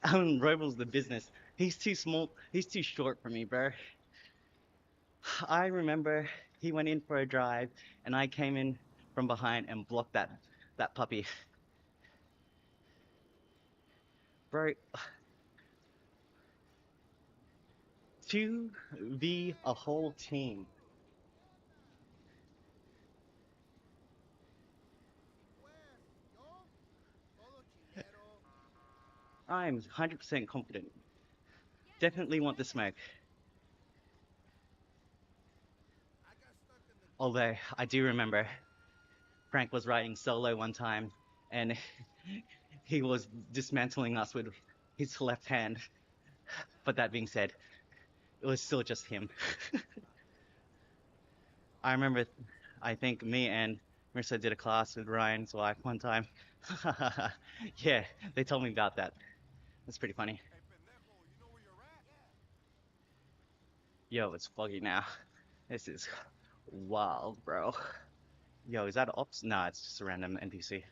A: Alan Robles the business. He's too small. He's too short for me, bro. I remember he went in for a drive, and I came in from behind and blocked that puppy, bro. 2v a whole team. I'm 100% confident. Definitely want the smoke. Although I do remember Frank was riding solo one time, and he was dismantling us with his left hand. But that being said, it was still just him. I remember, I think me and Marissa did a class with Ryan's wife one time. Yeah, they told me about that. That's pretty funny. Yo, it's foggy now. This is wild, bro. Yo, is that ops? Nah, it's just a random NPC.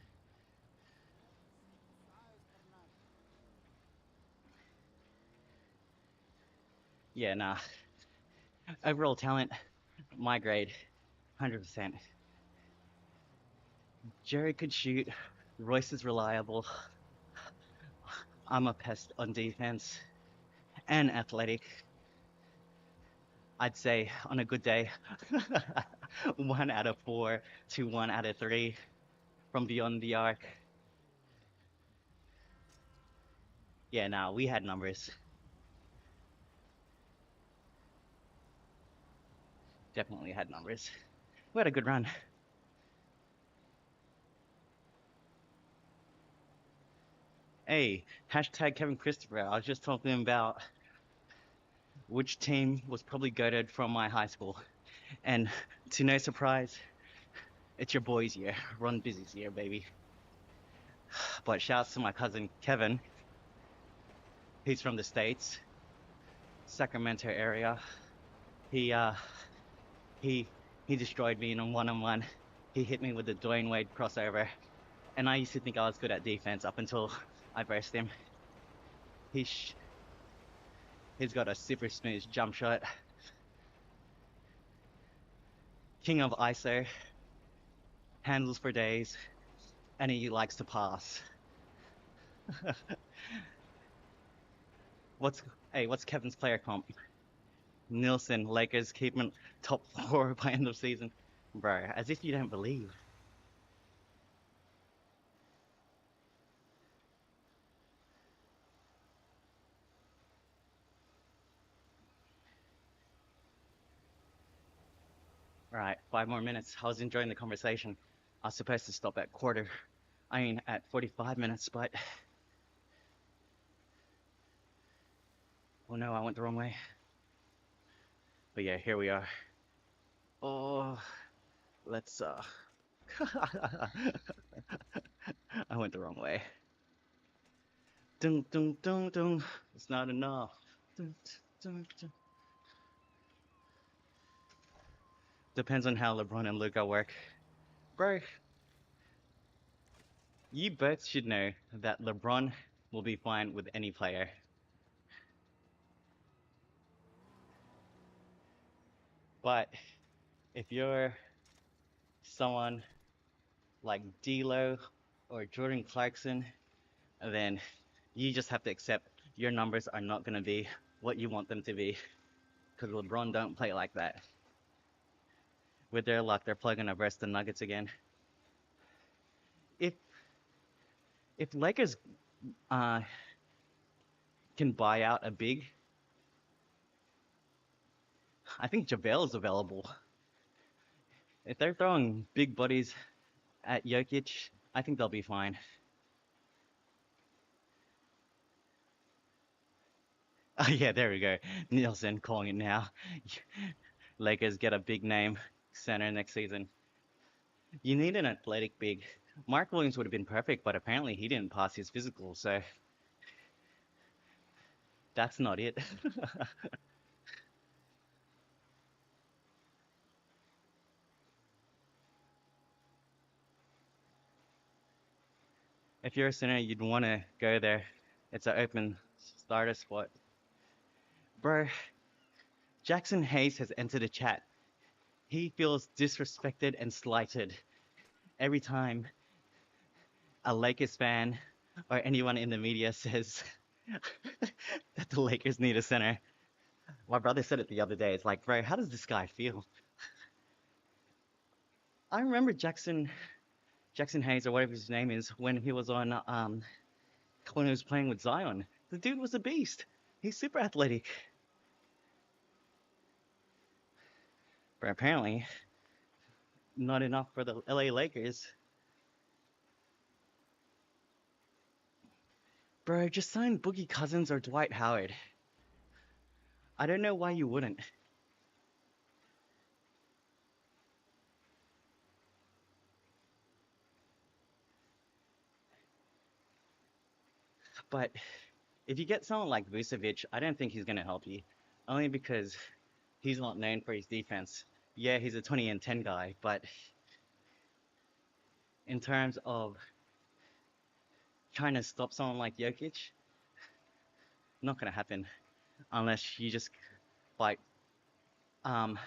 A: Yeah, nah. Overall talent, my grade, 100%. Jerry could shoot. Royce is reliable. I'm a pest on defense and athletic. I'd say on a good day, 1 out of 4 to 1 out of 3 from beyond the arc. Yeah, nah, we had numbers. Definitely had numbers. We had a good run. Hey, hashtag Kevin Christopher. I was just talking about which team was probably goated from my high school. And to no surprise, it's your boys' year, Ron Busy's year, baby. But shouts to my cousin Kevin. He's from the States, Sacramento area. He uh he he destroyed me in a one-on-one. He hit me with the Dwayne Wade crossover, and I used to think I was good at defense up until I versed him. He's he's got a super smooth jump shot, king of ISO, handles for days, and he likes to pass. What's what's Kevin's player comp? Nilsson, Lakers keeping top 4 by end of season. Bro, as if you don't believe. All right, 5 more minutes. I was enjoying the conversation. I was supposed to stop at quarter. I mean, at 45 minutes, but oh no, I went the wrong way. But yeah, here we are. Oh, let's I went the wrong way. Dun dun dun dun. It's not enough. Dun, dun, dun. Depends on how LeBron and Luka work. Bro, you both should know that LeBron will be fine with any player. But if you're someone like D'Lo or Jordan Clarkson, then you just have to accept your numbers are not going to be what you want them to be because LeBron don't play like that. With their luck, they're probably going to verse the Nuggets again. If if Lakers uh, can buy out a big. I think JaVale is available. If they're throwing big bodies at Jokic, I think they'll be fine. Oh yeah, there we go. Nielsen calling it now. Lakers get a big name center next season. You need an athletic big. Mark Williams would have been perfect, but apparently he didn't pass his physical, so that's not it. If you're a center, you'd want to go there. It's an open starter spot. Bro, Jackson Hayes has entered the chat. He feels disrespected and slighted every time a Lakers fan or anyone in the media says that the Lakers need a center. My brother said it the other day. It's like, bro, how does this guy feel? I remember Jackson Hayes or whatever his name is when he was on when he was playing with Zion. The dude was a beast. He's super athletic. But apparently not enough for the LA Lakers. Bro, just sign Boogie Cousins or Dwight Howard. I don't know why you wouldn't. But if you get someone like Vucevic, I don't think he's going to help you. Only because he's not known for his defense. Yeah, he's a 20 and 10 guy, but in terms of trying to stop someone like Jokic, not going to happen unless you just fight um,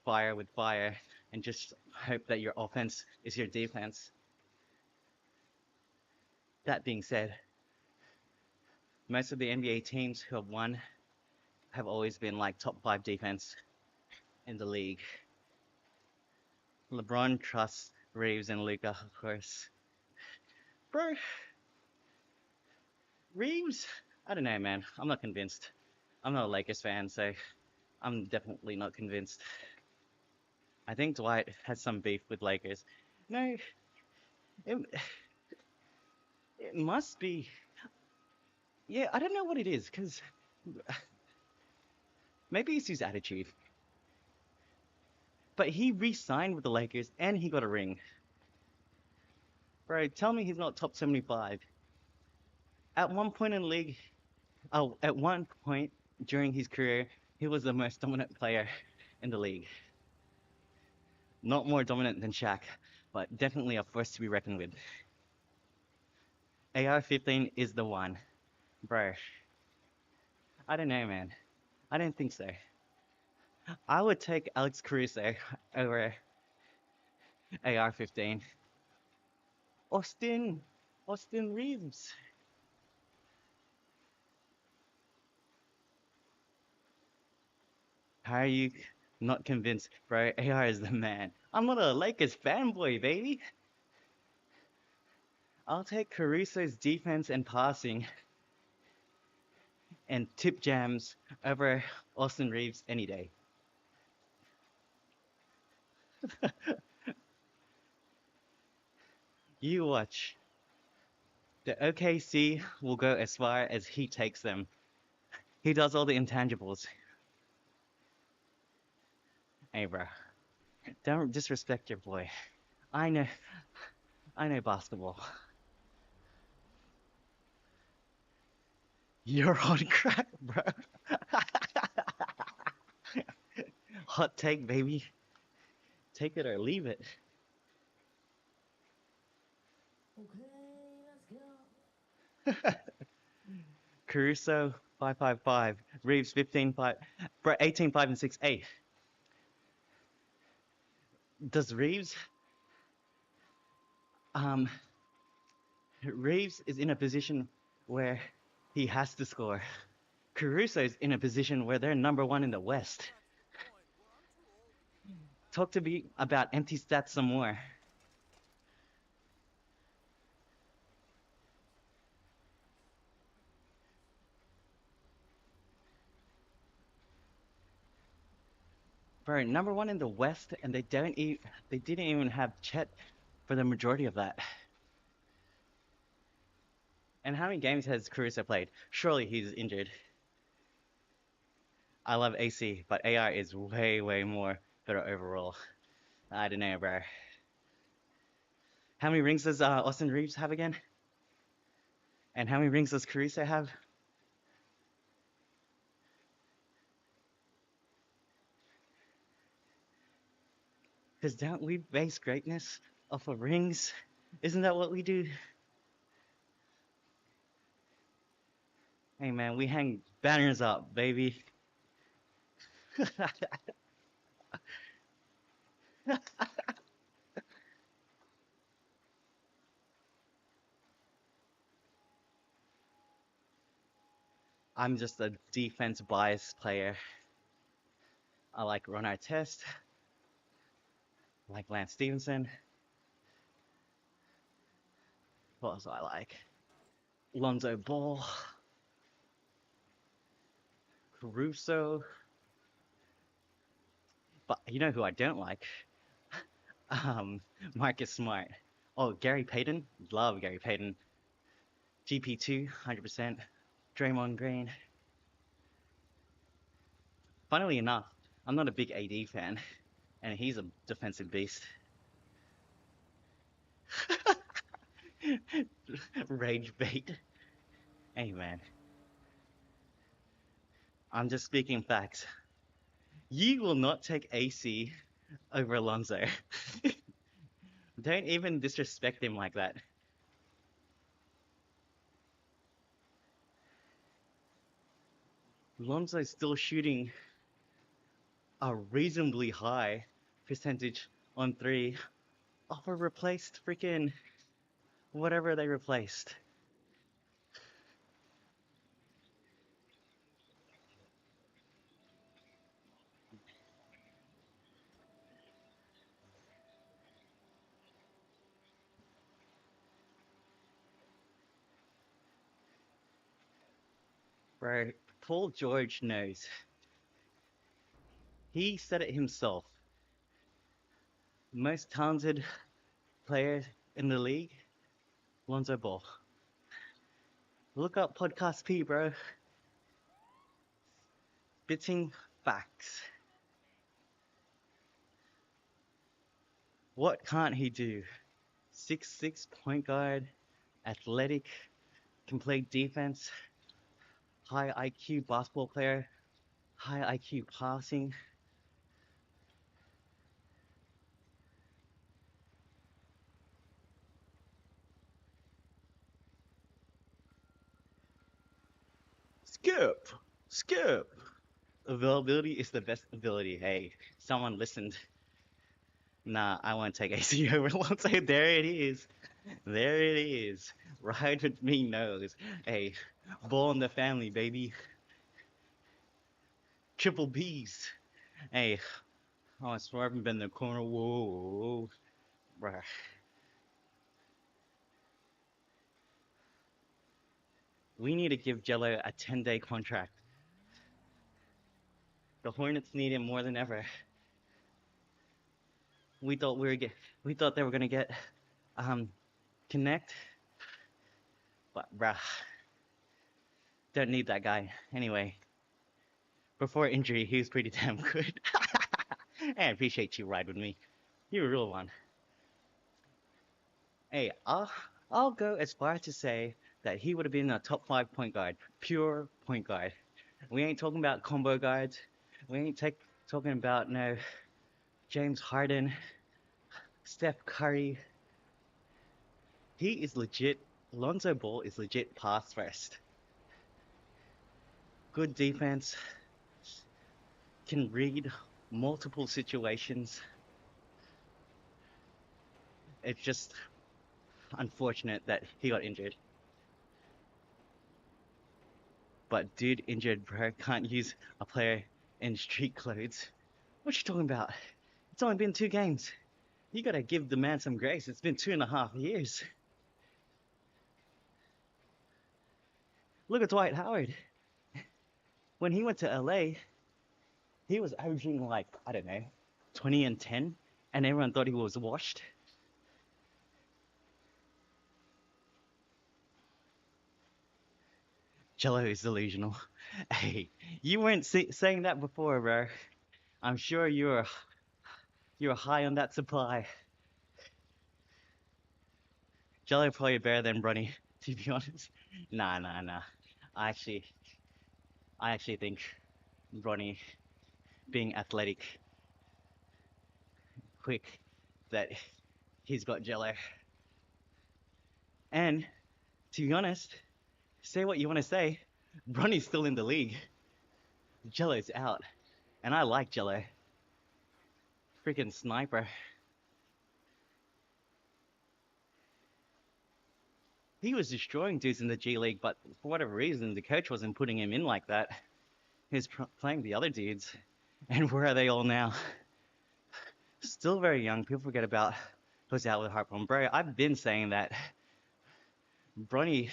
A: fire with fire and just hope that your offense is your defense. That being said, most of the NBA teams who have won have always been like top 5 defense in the league. LeBron trusts Reeves and Luka, of course. Bro, Reeves? I don't know, man. I'm not convinced. I'm not a Lakers fan, so I'm definitely not convinced. I think Dwight has some beef with Lakers. No, it, it must be. Yeah, I don't know what it is, because maybe it's his attitude. But he re-signed with the Lakers and he got a ring. Bro, tell me he's not top 75. At one point in the league, oh, at one point during his career, he was the most dominant player in the league. Not more dominant than Shaq, but definitely a force to be reckoned with. AR-15 is the one. Bro, I don't know, man. I don't think so. I would take Alex Caruso over AR-15. Austin, Austin Reeves. How are you not convinced, bro? AR is the man. I'm not a Lakers fanboy, baby. I'll take Caruso's defense and passing and tip jams over Austin Reeves any day. You watch. The OKC will go as far as he takes them. He does all the intangibles. Hey, bro, don't disrespect your boy. I know, I know basketball. You're on crack, bro. Hot take, baby. Take it or leave it. Caruso 555, Reeves 15-5, bro 18-5 and 6-8. Does um Reeves is in a position where he has to score. Caruso's in a position where they're number one in the West. Talk to me about empty stats some more. Bro, number one in the West, and they didn't even have Chet for the majority of that. And how many games has Caruso played? Surely he's injured. I love AC, but AR is way, way more better overall. I don't know, bro. How many rings does Austin Reeves have again? And how many rings does Caruso have? Because don't we base greatness off of rings? Isn't that what we do? Hey man, we hang banners up, baby. I'm just a defense biased player. I like Ron Artest, I like Lance Stevenson. What else do I like? Lonzo Ball, Caruso. But you know who I don't like? Um, Marcus Smart. Oh, Gary Payton. Love Gary Payton. GP2, 100%. Draymond Green. Funnily enough, I'm not a big AD fan, and he's a defensive beast. Rage bait. Hey man, I'm just speaking facts. You will not take AC over Alonzo. Don't even disrespect him like that. Alonzo's still shooting a reasonably high percentage on three off a replaced freaking whatever they replaced. Bro, Paul George knows. He said it himself. Most talented player in the league, Lonzo Ball. Look up Podcast P, bro. Spitting facts. What can't he do? 6'6" point guard, athletic, can play defense, high IQ basketball player, high IQ passing. Skip! Skip! Availability is the best ability. Hey, someone listened. Nah, I want to take AC over Lonzo. There it is. There it is. Ride with me knows. Hey, ball in the family, baby. Triple B's. Hey, I swear I haven't been in the corner. Whoa, bruh. We need to give Jello a 10-day contract. The Hornets need him more than ever. We thought we thought they were gonna get um Connect, but bruh, don't need that guy. Anyway, before injury, he was pretty damn good. I appreciate you ride with me. You're a real one. Hey, I'll go as far to say that he would have been a top five point guard, pure point guard. We ain't talking about combo guards. We ain't talking about no James Harden, Steph Curry. He is legit. Lonzo Ball is legit pass first. Good defense, can read multiple situations. It's just unfortunate that he got injured. But dude injured, bro, can't use a player in street clothes. What you talking about? It's only been 2 games. You gotta give the man some grace. It's been 2.5 years. Look at Dwight Howard. When he went to LA, He was averaging like, I don't know, 20 and 10, and everyone thought he was washed. Jello is delusional. Hey, you weren't saying that before, bro. I'm sure you're high on that supply. Jello probably better than Brunny, to be honest. Nah, nah, nah. I actually, I actually think Bronny being athletic, quick, that he's got Jello. And to be honest, say what you want to say, Bronny's still in the league. Jello's out, and I like Jello. Freaking sniper. He was destroying dudes in the G League, but for whatever reason, the coach wasn't putting him in like that. He was playing the other dudes. And where are they all now? Still very young. People forget about who's out with Harpo. Bro, I've been saying that Bronny,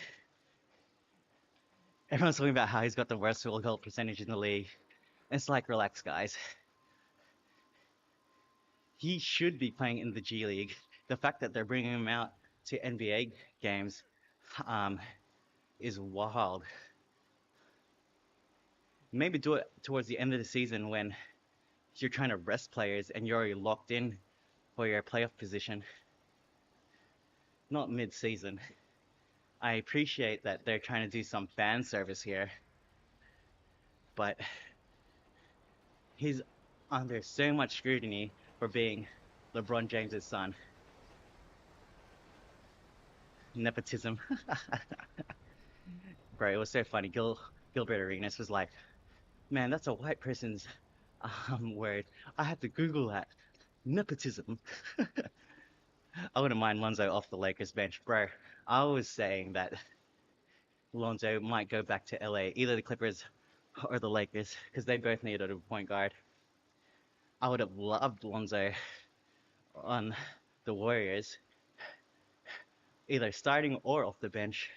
A: everyone's talking about how he's got the worst field goal percentage in the league. It's like, relax, guys. He should be playing in the G League. The fact that they're bringing him out to NBA games um, is wild. Maybe do it towards the end of the season when you're trying to rest players and you're already locked in for your playoff position, not mid-season. I appreciate that they're trying to do some fan service here, but he's under so much scrutiny for being LeBron James's son. Nepotism. Bro, it was so funny. Gilbert Arenas was like, man, that's a white person's word. I had to Google that. Nepotism. I wouldn't mind Lonzo off the Lakers bench. Bro, I was saying that Lonzo might go back to LA, either the Clippers or the Lakers, because they both needed a point guard. I would have loved Lonzo on the Warriors, either starting or off the bench.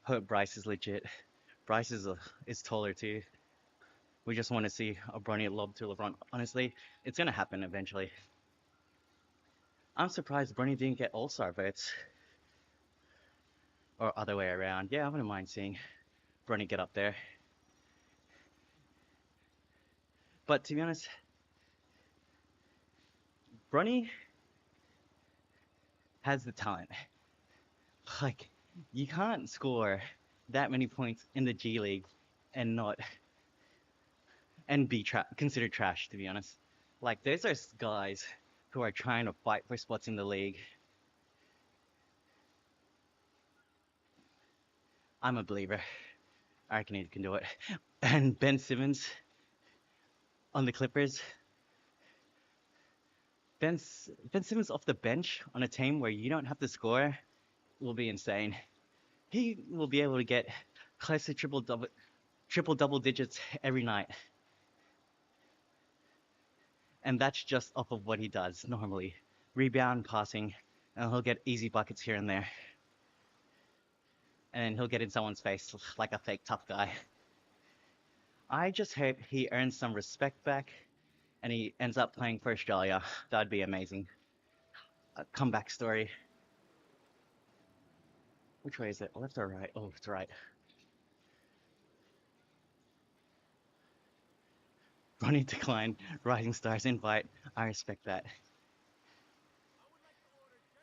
A: Hope Bryce is legit. Bryce is taller too. We just want to see a Bronny lob to LeBron. Honestly, it's gonna happen eventually. I'm surprised Bronny didn't get All-Star votes, or other way around. Yeah, I wouldn't mind seeing Bronny get up there. But to be honest, Bronny has the talent. Like, you can't score that many points in the G League and not and be considered trash, to be honest. Like, those are guys who are trying to fight for spots in the league. I'm a believer. I reckon he can do it. And Ben Simmons on the Clippers. Ben Simmons off the bench on a team where you don't have to score will be insane. He will be able to get close to triple double digits every night. And that's just off of what he does normally. Rebound, passing, and he'll get easy buckets here and there. And then he'll get in someone's face like a fake tough guy. I just hope he earns some respect back and he ends up playing for Australia. That'd be amazing. A comeback story. Which way is it? Left or right? Oh, it's right. Ronnie declined. Rising Stars invite. I respect that.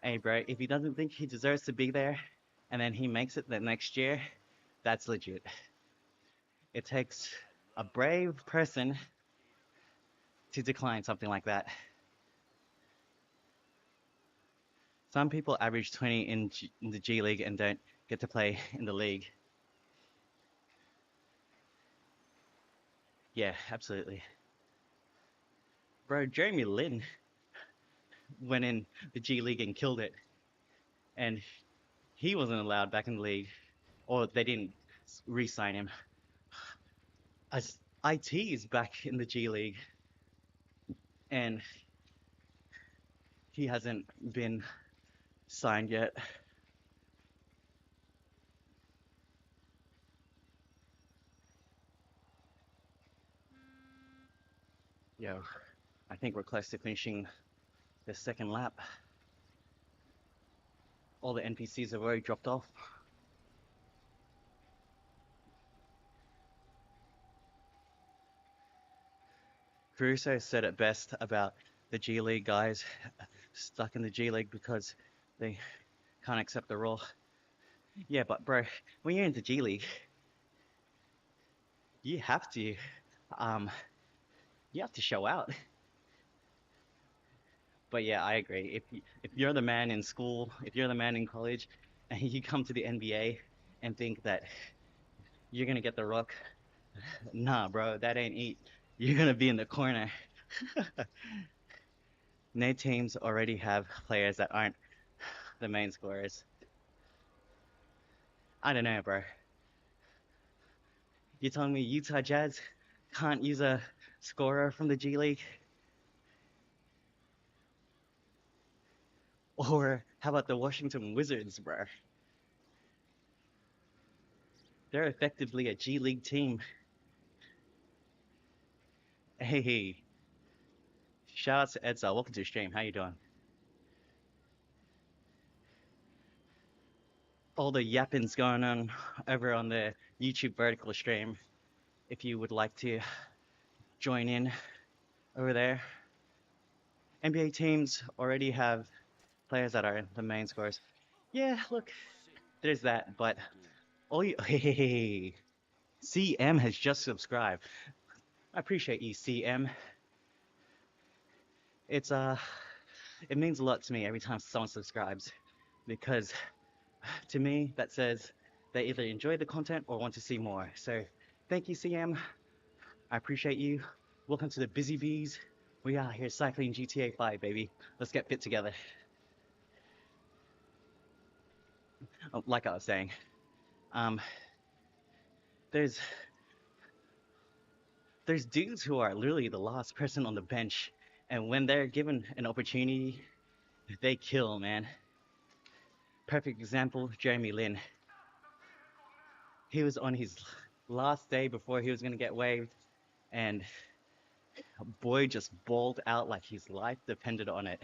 A: Hey, bro, if he doesn't think he deserves to be there and then he makes it the next year, that's legit. It takes a brave person to decline something like that. Some people average 20 in the G League and don't get to play in the league. Yeah, absolutely. Bro, Jeremy Lin went in the G League and killed it. And he wasn't allowed back in the league. Or they didn't re-sign him. As IT is back in the G League. And he hasn't been signed yet. Yo, I think we're close to finishing the second lap. All the NPCs have already dropped off. Caruso said it best about the G League guys stuck in the G League because they can't accept the role. Yeah, but bro, when you're in the G League, you have to, um, you have to show out. But yeah, I agree. If you're the man in school, if you're the man in college, and you come to the NBA and think that you're gonna get the rock, nah, bro, that ain't it. You're gonna be in the corner. No teams already have players that aren't the main scorers. I don't know, bro. You're telling me Utah Jazz can't use a scorer from the G League? Or how about the Washington Wizards, bro? They're effectively a G League team. Hey, shout out to Edsel. Welcome to the stream. How you doing? All the yappings going on over on the YouTube vertical stream. If you would like to join in over there. NBA teams already have players that are the main scorers. Yeah, look, there's that, but all you hey, CM has just subscribed. I appreciate you, CM. It's it means a lot to me every time someone subscribes because to me that says they either enjoy the content or want to see more. So thank you, CM. I appreciate you. Welcome to the Busy Bees. We are here cycling GTA 5, baby. Let's get fit together. Like I was saying, um, there's there's dudes who are literally the last person on the bench, and when they're given an opportunity, they kill, man. Perfect example, Jeremy Lin. He was on his last day before he was gonna get waived, and boy just balled out like his life depended on it.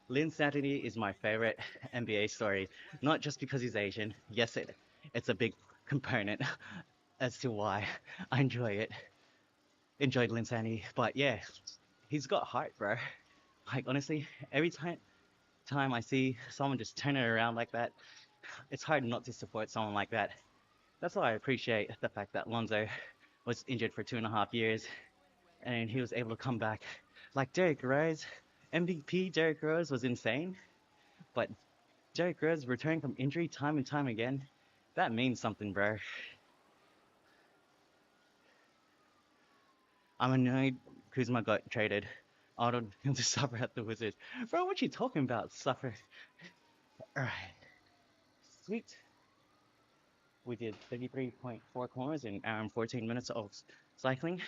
A: Lin Sanity is my favorite NBA story, not just because he's Asian. Yes, it's a big component as to why I enjoyed Lin Sanity. But yeah, he's got heart, bro. Like honestly, every time I see someone just turn it around like that, it's hard not to support someone like that. That's why I appreciate the fact that Lonzo was injured for 2.5 years and he was able to come back. Like Derrick Rose, MVP Derrick Rose was insane, but Derrick Rose returning from injury time and time again, that means something, bro. I'm annoyed Kuzma got traded. I don't him to suffer at the Wizards. Bro, what you talking about? Suffer. Alright. Sweet. We did 33.4 kilometers in an hour and 14 minutes of cycling.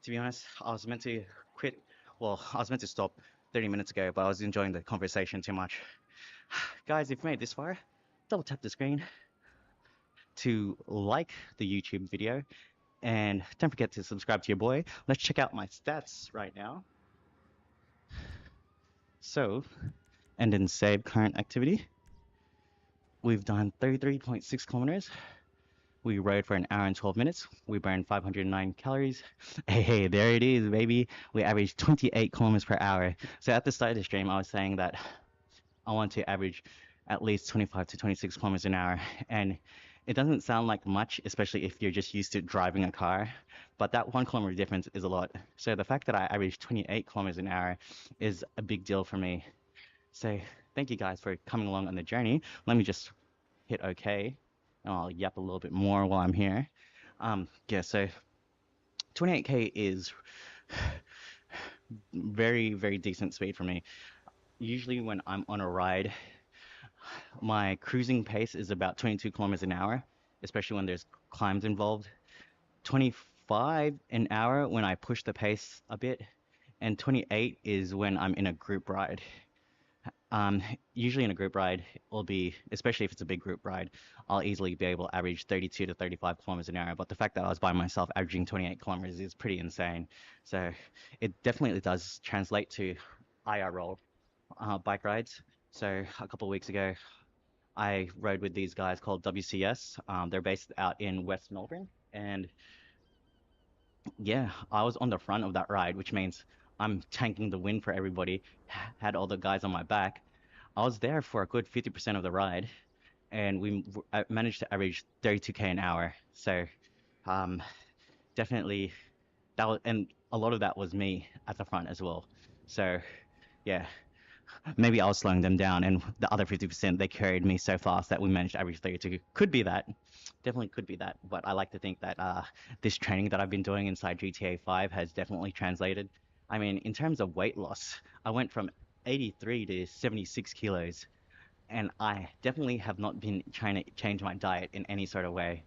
A: To be honest, I was meant to quit. Well, I was meant to stop 30 minutes ago, but I was enjoying the conversation too much. Guys, if you made this far, double tap the screen to like the YouTube video. And don't forget to subscribe to your boy. Let's check out my stats right now. So, and in save current activity, we've done 33.6 kilometers. We rode for an hour and 12 minutes. We burned 509 calories. Hey, there it is, baby. We averaged 28 kilometers per hour. So at the start of the stream, I was saying that I want to average at least 25 to 26 kilometers an hour. And it doesn't sound like much, especially if you're just used to driving a car, but that 1 kilometer difference is a lot. So the fact that I averaged 28 kilometers an hour is a big deal for me. So thank you guys for coming along on the journey. Let me just hit OK, and I'll yap a little bit more while I'm here. Yeah, so 28K is very, very decent speed for me. Usually when I'm on a ride, my cruising pace is about 22 kilometers an hour, especially when there's climbs involved. 25 an hour when I push the pace a bit, and 28 is when I'm in a group ride. Um, Usually in a group ride, it'll be, especially if it's a big group ride, I'll easily be able to average 32 to 35 kilometers an hour. But the fact that I was by myself averaging 28 kilometers is pretty insane. So it definitely does translate to IRL bike rides. So a couple of weeks ago, I rode with these guys called WCS. They're based out in West Melbourne. And yeah, I was on the front of that ride, which means I'm tanking the wind for everybody, had all the guys on my back. I was there for a good 50% of the ride, and I managed to average 32K an hour. So, um, definitely and a lot of that was me at the front as well. So, yeah, maybe I was slowing them down, and the other 50% they carried me so fast that we managed to average 32. Could be that, definitely could be that. But I like to think that this training that I've been doing inside GTA 5 has definitely translated. I mean, in terms of weight loss, I went from 83 to 76 kilos, and I definitely have not been trying to change my diet in any sort of way.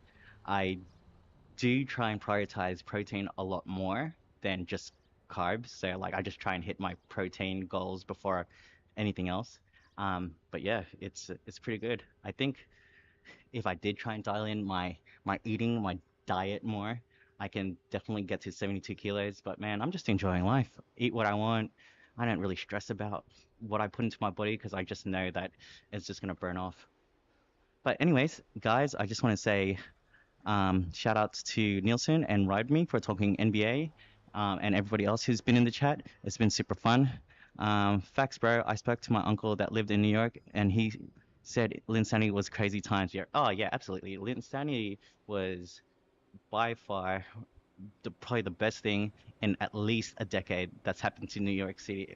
A: I do try and prioritize protein a lot more than just carbs. So like I just try and hit my protein goals before anything else. But yeah, it's pretty good. I think if I did try and dial in my eating, my diet more, I can definitely get to 72 kilos. But man, I'm just enjoying life. Eat what I want. I don't really stress about what I put into my body because I just know that it's just gonna burn off. But anyways, guys, I just want to say shout outs to Nielsen and Ride Me for talking NBA, and everybody else who's been in the chat. It's been super fun. Facts, bro. I spoke to my uncle that lived in New York, and he said Linsanity was crazy times here. Oh yeah, absolutely. Linsanity was by far probably the best thing in at least a decade that's happened to New York City.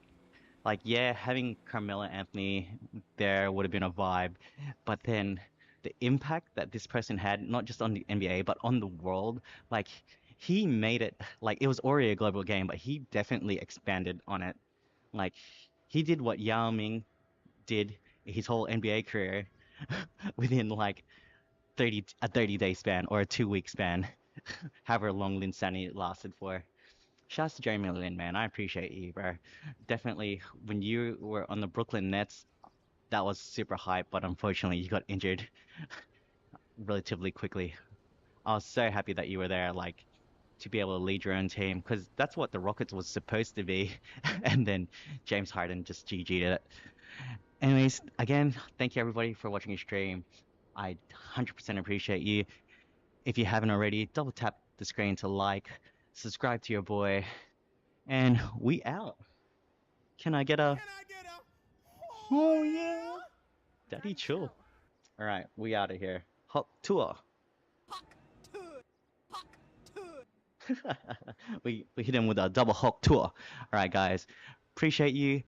A: Like, yeah, having Carmelo Anthony there would have been a vibe, but then the impact that this person had, not just on the NBA, but on the world, like, he made it, like, it was already a global game, but he definitely expanded on it. Like, he did what Yao Ming did his whole NBA career within, like, 30-day span or a 2 week span, however long Linsanity lasted for. Shouts to Jeremy Lin, man. I appreciate you, bro. Definitely, when you were on the Brooklyn Nets, that was super hype, but unfortunately, you got injured relatively quickly. I was so happy that you were there, like, to be able to lead your own team, because that's what the Rockets was supposed to be. And then James Harden just GG'd it. Anyways, again, thank you everybody for watching your stream. I 100% appreciate you. If you haven't already, double tap the screen to like, subscribe to your boy, and we out. Can I get a oh yeah? Daddy chill. All right, we out of here. Hop tour. We hit him with a double hawk tour. All right, guys. Appreciate you.